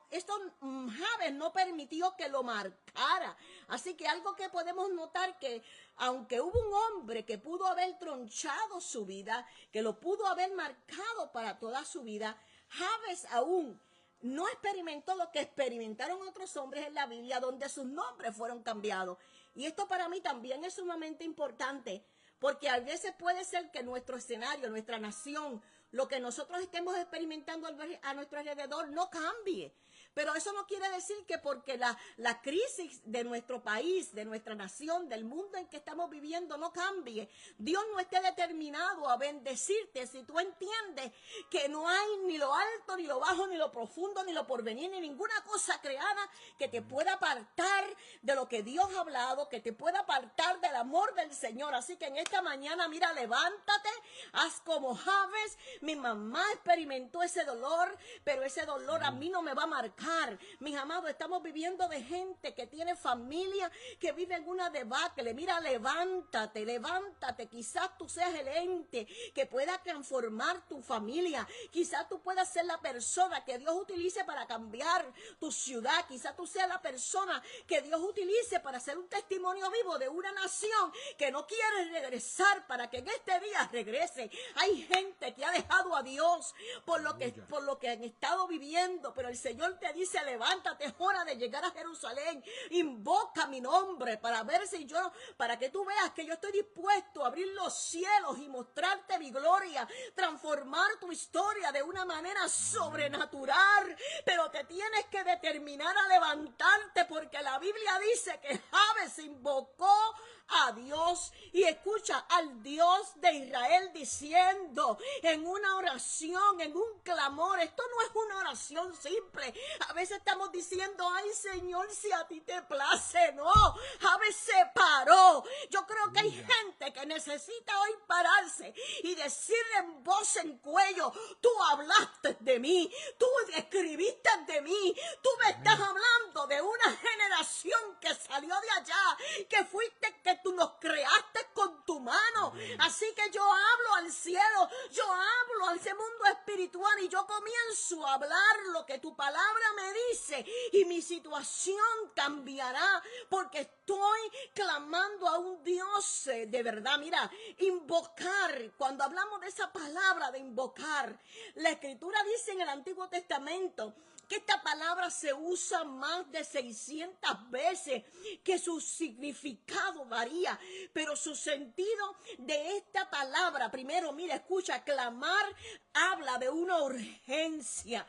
esto Jabes no permitió que lo marcara. Así que algo que podemos notar, que aunque hubo un hombre que pudo haber tronchado su vida, que lo pudo haber marcado para toda su vida, Jabes aún no experimentó lo que experimentaron otros hombres en la Biblia, donde sus nombres fueron cambiados. Y esto para mí también es sumamente importante, porque a veces puede ser que nuestro escenario, nuestra nación, lo que nosotros estemos experimentando a nuestro alrededor no cambie. Pero eso no quiere decir que porque la crisis de nuestro país, de nuestra nación, del mundo en que estamos viviendo no cambie, Dios no esté determinado a bendecirte si tú entiendes que no hay ni lo alto, ni lo bajo, ni lo profundo, ni lo porvenir, ni ninguna cosa creada que te pueda apartar de lo que Dios ha hablado, que te pueda apartar del amor del Señor. Así que en esta mañana, mira, levántate, haz como Jabes, Mi mamá experimentó ese dolor, pero ese dolor a mí no me va a marcar. Mis amados, estamos viviendo de gente que tiene familia, que vive en una debacle. Mira, levántate, levántate. Quizás tú seas el ente que pueda transformar tu familia. Quizás tú puedas ser la persona que Dios utilice para cambiar tu ciudad. Quizás tú seas la persona que Dios utilice para hacer un testimonio vivo de una nación que no quiere regresar, para que en este día regrese. Hay gente que ha dejado a Dios por lo que han estado viviendo, pero el Señor te dice: levántate, es hora de llegar a Jerusalén, invoca mi nombre para ver si yo, para que tú veas que yo estoy dispuesto a abrir los cielos y mostrarte mi gloria, transformar tu historia de una manera sobrenatural. Pero te tienes que determinar a levantarte, porque la Biblia dice que Jabes invocó a Dios, y escucha, al Dios de Israel, diciendo en una oración, en un clamor. Esto no es una oración simple. A veces estamos diciendo: ay, Señor, si a ti te place. No, Jabes se paró. Yo creo que hay gente que necesita hoy pararse y decirle en voz en cuello: tú hablaste de mí, tú escribiste de mí, tú me estás hablando de una generación que salió de allá, que fuiste, que tú nos creaste con tu mano. Así que yo hablo al cielo, yo hablo a ese mundo espiritual, y yo comienzo a hablar lo que tu palabra me dice, y mi situación cambiará, porque estoy clamando a un Dios de verdad. Mira, invocar, cuando hablamos de esa palabra de invocar, la Escritura dice en el Antiguo Testamento que esta palabra se usa más de 600 veces, que su significado varía, pero su sentido de esta palabra, primero, mira, escucha, clamar habla de una urgencia.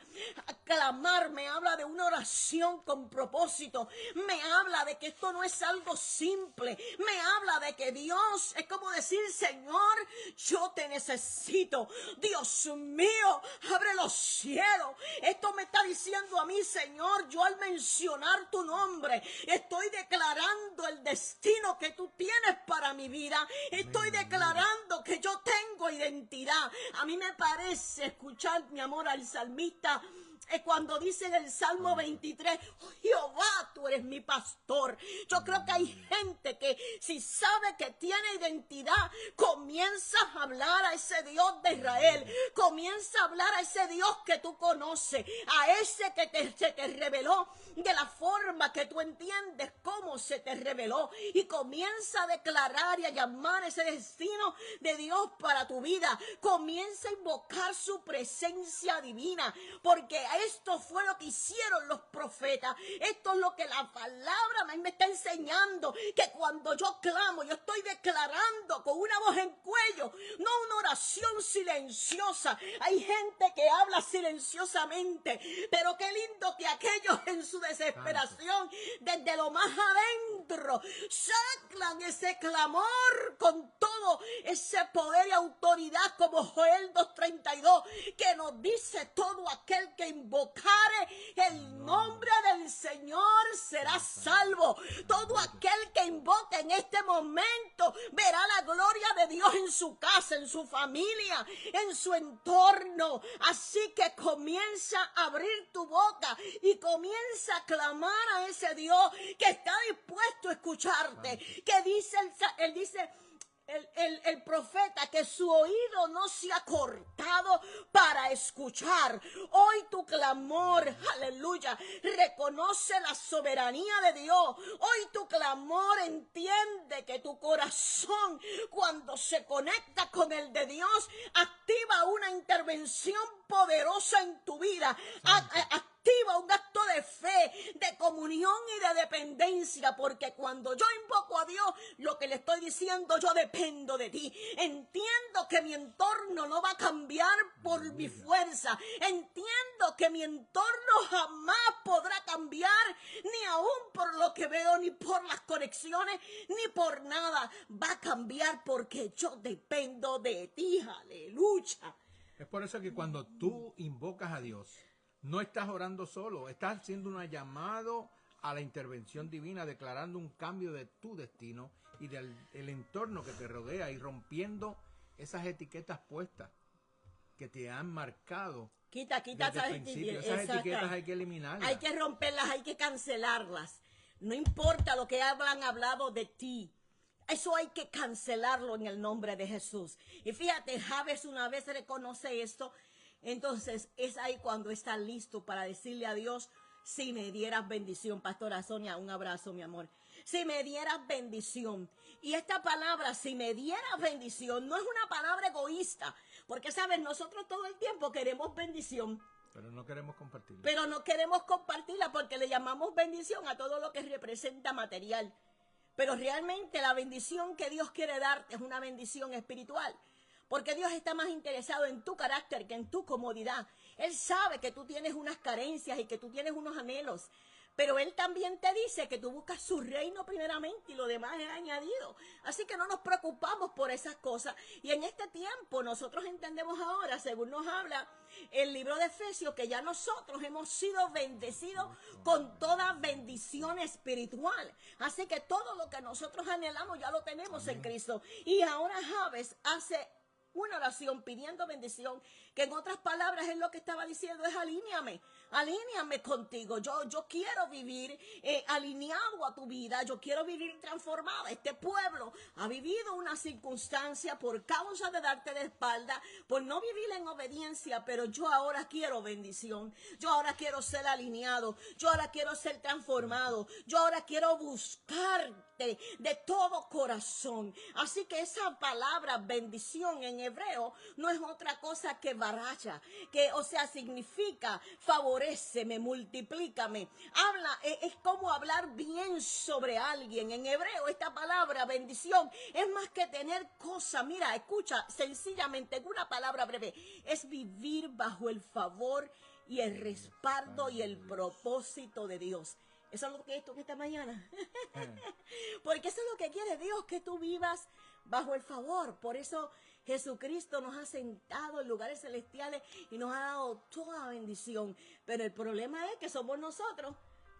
Clamar me habla de una oración con propósito. Me habla de que esto no es algo simple. Me habla de que Dios es como decir: Señor, yo te necesito. Dios mío, abre los cielos. Esto me está diciendo a mí: Señor, yo al mencionar tu nombre estoy declarando el destino que tú tienes para mi vida. Estoy declarando que yo tengo identidad. A mí me parece escuchar, mi amor, al salmista cuando dice en el Salmo 23: Jehová, tú eres mi pastor. Yo creo que hay gente que, si sabe que tiene identidad, comienza a hablar a ese Dios de Israel, comienza a hablar a ese Dios que tú conoces, a ese que se te reveló de la forma que tú entiendes cómo se te reveló, y comienza a declarar y a llamar ese destino de Dios para tu vida. Comienza a invocar su presencia divina, porque esto fue lo que hicieron los profetas. Esto es lo que la palabra me está enseñando, que cuando yo clamo, yo estoy declarando con una voz en cuello, no una oración silenciosa. Hay gente que habla silenciosamente, pero qué lindo que aquellos en su desesperación, desde lo más adentro, sacan ese clamor con todo ese poder y autoridad, como Joel 2:32, que nos dice: todo aquel que invocare el nombre del Señor será salvo. Todo aquel que invoque en este momento verá la gloria de Dios en su casa, en su familia, en su entorno. Así que comienza a abrir tu boca y comienza a clamar a ese Dios que está dispuesto a escucharte. Que dice, él dice, el profeta, que su oído no se ha cortado para escuchar. Hoy tu clamor, aleluya, reconoce la soberanía de Dios. Hoy tu clamor entiende que tu corazón, cuando se conecta con el de Dios, activa una intervención poderosa en tu vida. Activa un acto de fe, de comunión y de dependencia, porque cuando yo invoco a Dios, lo que le estoy diciendo: yo dependo de ti. Entiendo que mi entorno no va a cambiar por mi fuerza. Entiendo que mi entorno jamás podrá cambiar, ni aún por lo que veo, ni por las conexiones, ni por nada. Va a cambiar porque yo dependo de ti. Aleluya. Es por eso que cuando tú invocas a Dios, no estás orando solo, estás haciendo un llamado a la intervención divina, declarando un cambio de tu destino y del entorno que te rodea, y rompiendo esas etiquetas puestas que te han marcado. Quita Desde esas el principio. etiquetas. Esas etiquetas hay que eliminarlas. Hay que romperlas, hay que cancelarlas. No importa lo que hayan hablado de ti. Eso hay que cancelarlo en el nombre de Jesús. Y fíjate, Jabes una vez reconoce esto. Entonces es ahí cuando está listo para decirle a Dios, si me dieras bendición. Pastora Sonia, un abrazo, mi amor. Si me dieras bendición. Y esta palabra, si me dieras bendición, no es una palabra egoísta. Porque, ¿sabes? Nosotros todo el tiempo queremos bendición. Pero no queremos compartirla. Pero no queremos compartirla porque le llamamos bendición a todo lo que representa material. Pero realmente la bendición que Dios quiere darte es una bendición espiritual. Porque Dios está más interesado en tu carácter que en tu comodidad. Él sabe que tú tienes unas carencias y que tú tienes unos anhelos. Pero Él también te dice que tú buscas su reino primeramente y lo demás es añadido. Así que no nos preocupamos por esas cosas. Y en este tiempo nosotros entendemos ahora, según nos habla el libro de Efesios, que ya nosotros hemos sido bendecidos con toda bendición espiritual. Así que todo lo que nosotros anhelamos ya lo tenemos en Cristo. Y ahora Jabes hace una oración pidiendo bendición, que en otras palabras es lo que estaba diciendo, es alíñame contigo, yo quiero vivir alineado a tu vida, yo quiero vivir transformada. Este pueblo ha vivido una circunstancia por causa de darte de espalda, por no vivir en obediencia, pero yo ahora quiero bendición, yo ahora quiero ser alineado, yo ahora quiero ser transformado, yo ahora quiero buscarte de todo corazón. Así que esa palabra bendición en hebreo no es otra cosa que baracha, que o sea significa favoréceme, multiplícame. Habla, es como hablar bien sobre alguien. En hebreo esta palabra bendición es más que tener cosas. Mira, escucha, sencillamente en una palabra breve, es vivir bajo el favor y el respaldo y el propósito de Dios. Eso es lo que esto que esta mañana. Porque eso es lo que quiere Dios, que tú vivas bajo el favor. Por eso Jesucristo nos ha sentado en lugares celestiales y nos ha dado toda bendición. Pero el problema es que somos nosotros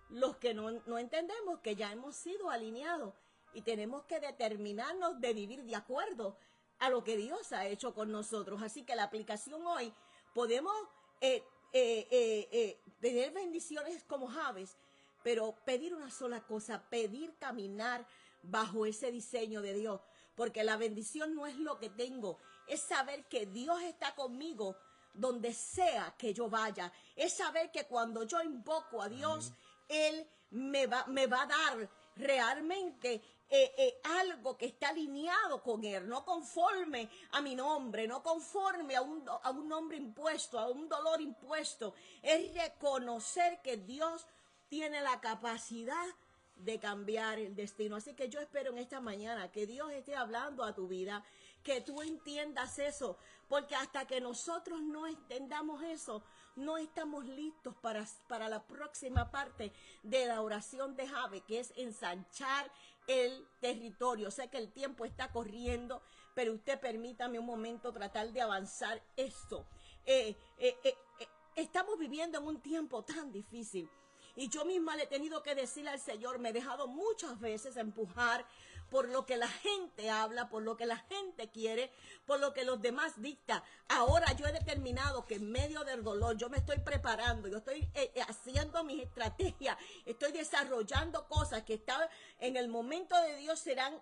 los que no entendemos que ya hemos sido alineados y tenemos que determinarnos de vivir de acuerdo a lo que Dios ha hecho con nosotros. Así que la aplicación hoy, podemos tener bendiciones como Jabes, pero pedir una sola cosa, pedir caminar bajo ese diseño de Dios. Porque la bendición no es lo que tengo, es saber que Dios está conmigo donde sea que yo vaya. Es saber que cuando yo invoco a Dios, Él me va a dar realmente algo que está alineado con Él, no conforme a mi nombre, no conforme a un nombre impuesto, a un dolor impuesto. Es reconocer que Dios tiene la capacidad de cambiar el destino. Así que yo espero en esta mañana que Dios esté hablando a tu vida, que tú entiendas eso, porque hasta que nosotros no entendamos eso, no estamos listos para la próxima parte de la oración de Jabes, que es ensanchar el territorio. Sé que el tiempo está corriendo, pero usted permítame un momento tratar de avanzar esto. Estamos viviendo en un tiempo tan difícil. Y yo misma le he tenido que decirle al Señor, me he dejado muchas veces empujar por lo que la gente habla, por lo que la gente quiere, por lo que los demás dictan. Ahora yo he determinado que en medio del dolor yo me estoy preparando, yo estoy haciendo mis estrategias, estoy desarrollando cosas que están en el momento de Dios serán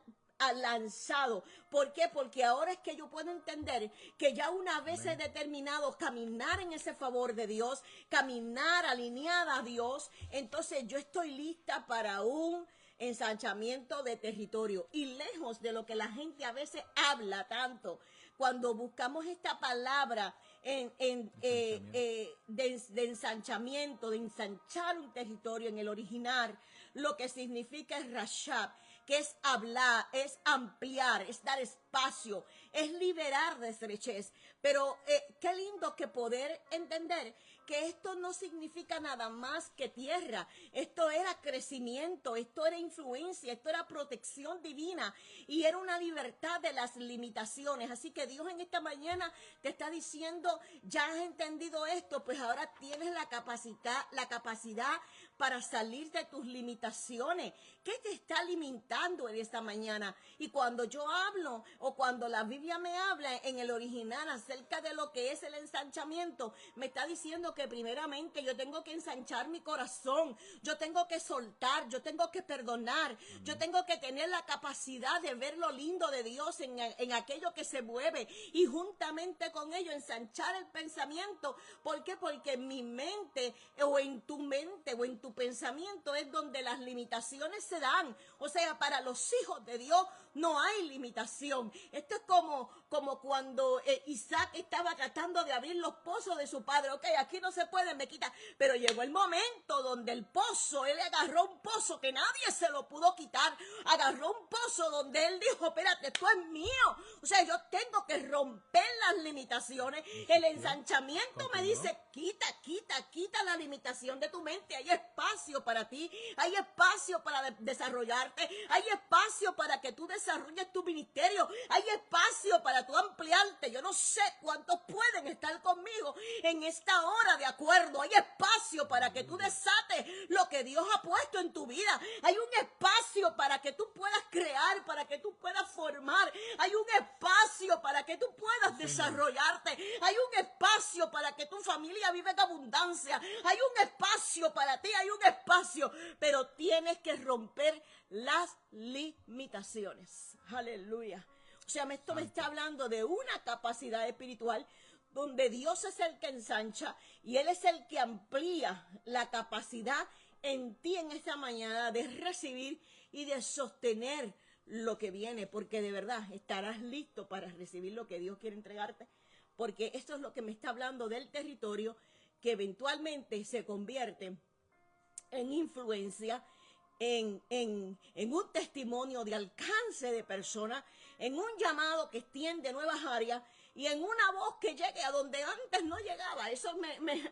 lanzado. ¿Por qué? Porque ahora es que yo puedo entender que ya una vez he determinado caminar en ese favor de Dios, caminar alineada a Dios, entonces yo estoy lista para un ensanchamiento de territorio. Y lejos de lo que la gente a veces habla tanto, cuando buscamos esta palabra de ensanchamiento, de ensanchar un territorio en el original, lo que significa es rashab, que es hablar, es ampliar, es dar espacio, es liberar de estrechez. Pero qué lindo que poder entender que esto no significa nada más que tierra. Esto era crecimiento, esto era influencia, esto era protección divina y era una libertad de las limitaciones. Así que Dios en esta mañana te está diciendo, ya has entendido esto, pues ahora tienes la capacidad para salir de tus limitaciones. ¿Qué te está limitando en esta mañana? Y cuando yo hablo, o cuando la Biblia me habla en el original acerca de lo que es el ensanchamiento, me está diciendo que primeramente yo tengo que ensanchar mi corazón, yo tengo que soltar, yo tengo que perdonar, yo tengo que tener la capacidad de ver lo lindo de Dios en aquello que se mueve y juntamente con ello ensanchar el pensamiento. ¿Por qué? Porque en mi mente o en tu mente o en tu pensamiento es donde las limitaciones se dan. O sea, para los hijos de Dios no hay limitación. Esto es como cuando Isaac estaba tratando de abrir los pozos de su padre. Ok, aquí no se puede, me quita. Pero llegó el momento donde el pozo, él agarró un pozo que nadie se lo pudo quitar. Agarró un pozo donde él dijo, espérate, esto es mío. O sea, yo tengo que romper las limitaciones. El ensanchamiento me dice, quita la limitación de tu mente. Hay espacio para ti, hay espacio para desarrollarte, hay espacio para que tú desarrolles tu ministerio, hay espacio para tú ampliarte. Yo no sé cuántos pueden estar conmigo en esta hora de acuerdo. Hay espacio para que tú desates lo que Dios ha puesto en tu vida. Hay un espacio para que tú puedas crear, para que tú puedas formar. Hay un espacio para que tú puedas desarrollarte. Hay un espacio para que tu familia viva en abundancia. Hay un espacio para ti, hay un espacio, pero tienes que romper las limitaciones. Aleluya. O sea, esto me está hablando de una capacidad espiritual donde Dios es el que ensancha y Él es el que amplía la capacidad en ti en esta mañana de recibir y de sostener lo que viene, porque de verdad estarás listo para recibir lo que Dios quiere entregarte, porque esto es lo que me está hablando del territorio que eventualmente se convierte en influencia, en un testimonio de alcance de personas, en un llamado que extiende nuevas áreas y en una voz que llegue a donde antes no llegaba. Eso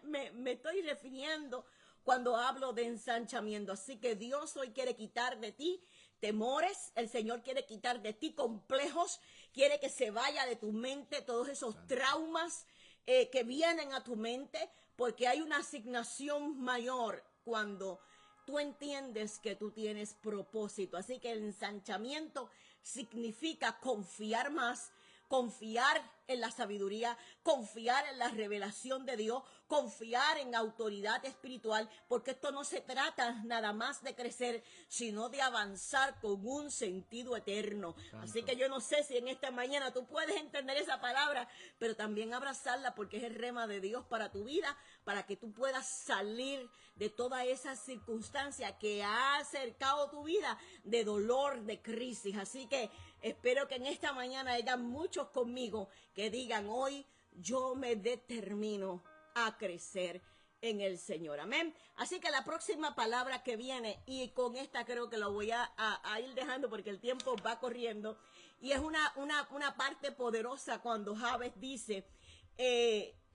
me estoy refiriendo cuando hablo de ensanchamiento. Así que Dios hoy quiere quitar de ti temores, el Señor quiere quitar de ti complejos, quiere que se vaya de tu mente todos esos traumas que vienen a tu mente, porque hay una asignación mayor cuando tú entiendes que tú tienes propósito. Así que el ensanchamiento significa confiar más, confiar en la sabiduría, confiar en la revelación de Dios, confiar en autoridad espiritual, porque esto no se trata nada más de crecer, sino de avanzar con un sentido eterno. Santo. Así que yo no sé si en esta mañana tú puedes entender esa palabra, pero también abrazarla porque es el rema de Dios para tu vida, para que tú puedas salir de toda esa circunstancia que ha acercado tu vida de dolor, de crisis. Así que espero que en esta mañana haya muchos conmigo que digan, hoy yo me determino a crecer en el Señor. Amén. Así que la próxima palabra que viene, y con esta creo que lo voy a ir dejando porque el tiempo va corriendo, y es una parte poderosa cuando Jabes dice,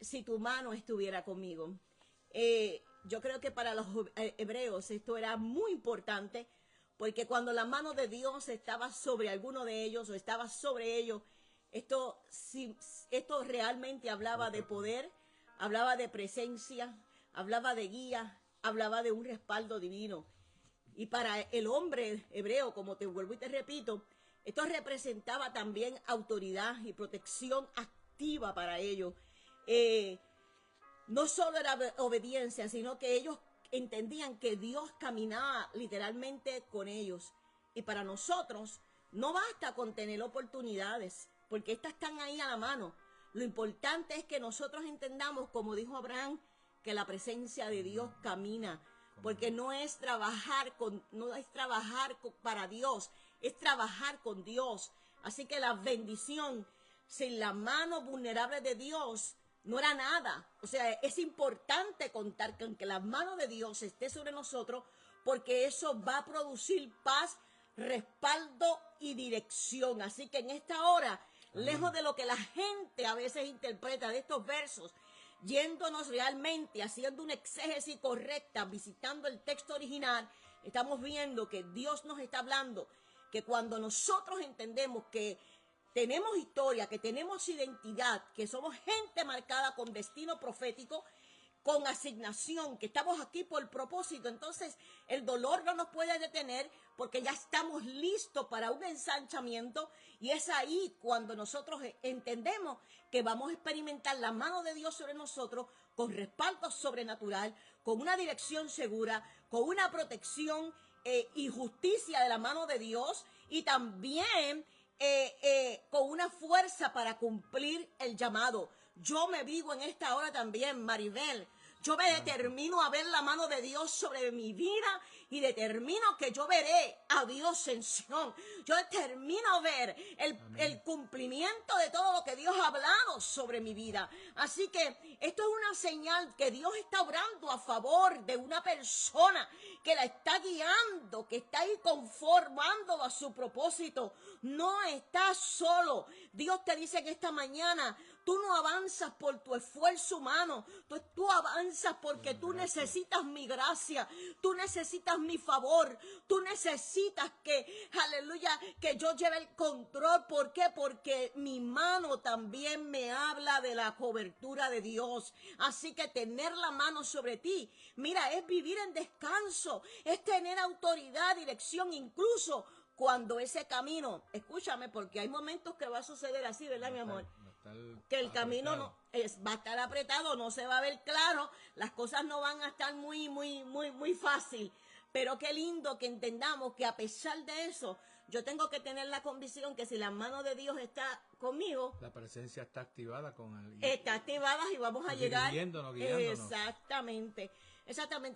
si tu mano estuviera conmigo. Yo creo que para los hebreos esto era muy importante, porque cuando la mano de Dios estaba sobre alguno de ellos o estaba sobre ellos, esto realmente hablaba de poder, hablaba de presencia, hablaba de guía, hablaba de un respaldo divino. Y para el hombre hebreo, como te vuelvo y te repito, esto representaba también autoridad y protección activa para ellos. No solo era obediencia, sino que ellos entendían que Dios caminaba literalmente con ellos. Y para nosotros no basta con tener oportunidades, porque estas están ahí a la mano. Lo importante es que nosotros entendamos, como dijo Abraham, que la presencia de Dios camina, porque no es trabajar para Dios, es trabajar con Dios. Así que la bendición sin la mano vulnerable de Dios no era nada. O sea, es importante contar con que la mano de Dios esté sobre nosotros, porque eso va a producir paz, respaldo y dirección. Así que en esta hora, lejos de lo que la gente a veces interpreta de estos versos, yéndonos realmente, haciendo una exégesis correcta, visitando el texto original, estamos viendo que Dios nos está hablando, que cuando nosotros entendemos que tenemos historia, que tenemos identidad, que somos gente marcada con destino profético, con asignación, que estamos aquí por propósito, entonces el dolor no nos puede detener porque ya estamos listos para un ensanchamiento, y es ahí cuando nosotros entendemos que vamos a experimentar la mano de Dios sobre nosotros con respaldo sobrenatural, con una dirección segura, con una protección y justicia de la mano de Dios, y también con una fuerza para cumplir el llamado. Yo me vivo en esta hora también, Maribel. Yo me determino a ver la mano de Dios sobre mi vida, y determino que yo veré a Dios en Sion. Yo determino ver el cumplimiento de todo lo que Dios ha hablado sobre mi vida. Así que esto es una señal que Dios está obrando a favor de una persona, que la está guiando, que está ahí conformándolo a su propósito. No estás solo. Dios te dice en esta mañana: tú no avanzas por tu esfuerzo humano, tú avanzas porque tú necesitas mi gracia, tú necesitas mi favor, tú necesitas que, aleluya, que yo lleve el control. ¿Por qué? Porque mi mano también me habla de la cobertura de Dios. Así que tener la mano sobre ti, mira, es vivir en descanso, es tener autoridad, dirección, incluso cuando ese camino, escúchame, porque hay momentos que va a suceder así, ¿verdad, mi amor? Que el camino va a estar apretado, no se va a ver claro, las cosas no van a estar muy fácil. Pero qué lindo que entendamos que a pesar de eso, yo tengo que tener la convicción que si la mano de Dios está conmigo, la presencia está activada está activada, y vamos a llegar. Guiándonos. Exactamente.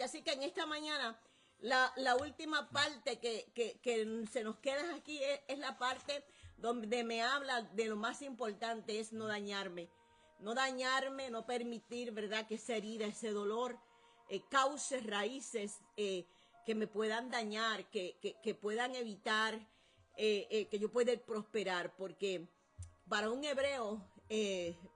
Así que en esta mañana, la última parte que se nos queda aquí es la parte donde me habla de lo más importante, es no dañarme, no permitir, ¿verdad?, que esa herida, ese dolor cause raíces que me puedan dañar, que puedan evitar que yo pueda prosperar, porque para un hebreo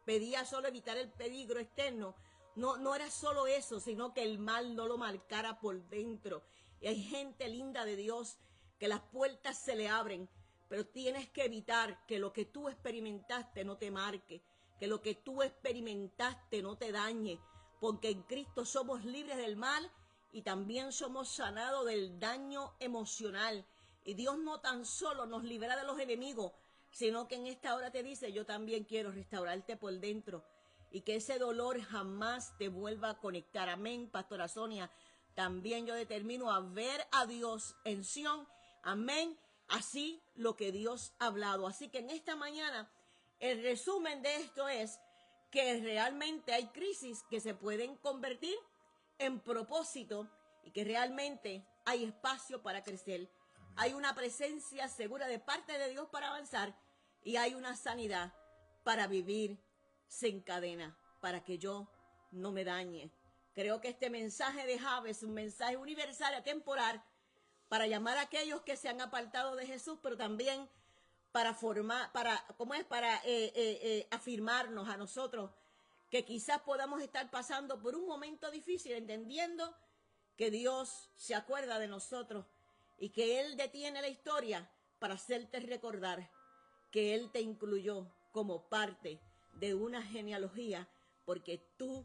pedía solo evitar el peligro externo. No era solo eso, sino que el mal no lo marcara por dentro. Y hay gente linda de Dios que las puertas se le abren, pero tienes que evitar que lo que tú experimentaste no te marque, que lo que tú experimentaste no te dañe, porque en Cristo somos libres del mal y también somos sanados del daño emocional. Y Dios no tan solo nos libera de los enemigos, sino que en esta hora te dice: yo también quiero restaurarte por dentro, y que ese dolor jamás te vuelva a conectar. Amén, Pastora Sonia. También yo determino a ver a Dios en Sion. Amén. Así lo que Dios ha hablado. Así que en esta mañana el resumen de esto es que realmente hay crisis que se pueden convertir en propósito, y que realmente hay espacio para crecer. Amén. Hay una presencia segura de parte de Dios para avanzar, y hay una sanidad para vivir sin cadena, para que yo no me dañe. Creo que este mensaje de Jabes es un mensaje universal, atemporal, para llamar a aquellos que se han apartado de Jesús, pero también para formar, para afirmarnos a nosotros que quizás podamos estar pasando por un momento difícil, entendiendo que Dios se acuerda de nosotros y que Él detiene la historia para hacerte recordar que Él te incluyó como parte de una genealogía, porque tú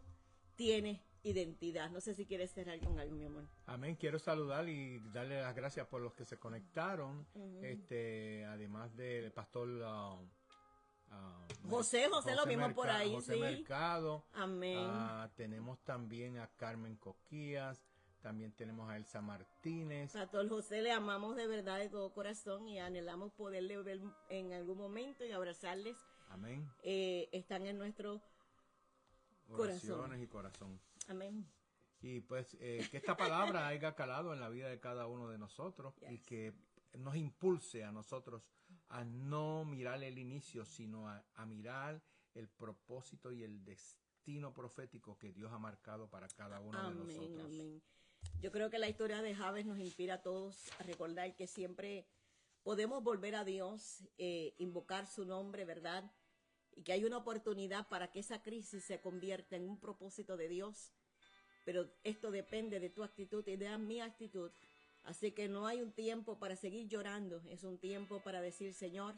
tienes identidad. No sé si quieres cerrar con algo, mi amor. Amén. Quiero saludar y darle las gracias por los que se conectaron. Además del pastor José, lo mismo por ahí. José sí. Mercado. Amén. Tenemos también a Carmen Coquías. También tenemos a Elsa Martínez. Pastor José, le amamos de verdad de todo corazón y anhelamos poderle ver en algún momento y abrazarles. Amén. Están en nuestro oraciones y corazón. Amén. Y pues que esta palabra haya calado en la vida de cada uno de nosotros. Yes. Y que nos impulse a nosotros a no mirar el inicio, sino a mirar el propósito y el destino profético que Dios ha marcado para cada uno de nosotros. Amén. Yo creo que la historia de Jabes nos inspira a todos a recordar que siempre podemos volver a Dios, invocar su nombre, ¿verdad? Y que hay una oportunidad para que esa crisis se convierta en un propósito de Dios. Pero esto depende de tu actitud y de mi actitud. Así que no hay un tiempo para seguir llorando. Es un tiempo para decir: Señor,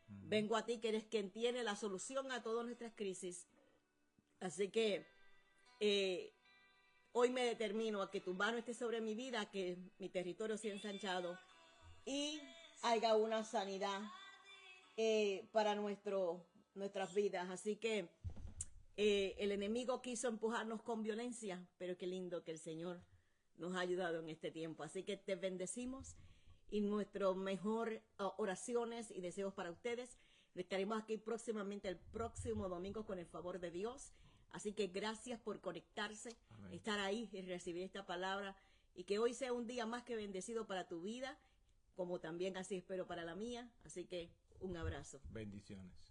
vengo a ti, que eres quien tiene la solución a todas nuestras crisis. Así que hoy me determino a que tu mano esté sobre mi vida, que mi territorio sea ensanchado y haya una sanidad para nuestras vidas. Así que el enemigo quiso empujarnos con violencia, pero qué lindo que el Señor nos ha ayudado en este tiempo. Así que te bendecimos y nuestro mejor oraciones y deseos para ustedes. Estaremos aquí próximamente el próximo domingo con el favor de Dios. Así que gracias por conectarse, Amén. Estar ahí y recibir esta palabra. Y que hoy sea un día más que bendecido para tu vida, como también así espero para la mía. Así que un abrazo. Bendiciones.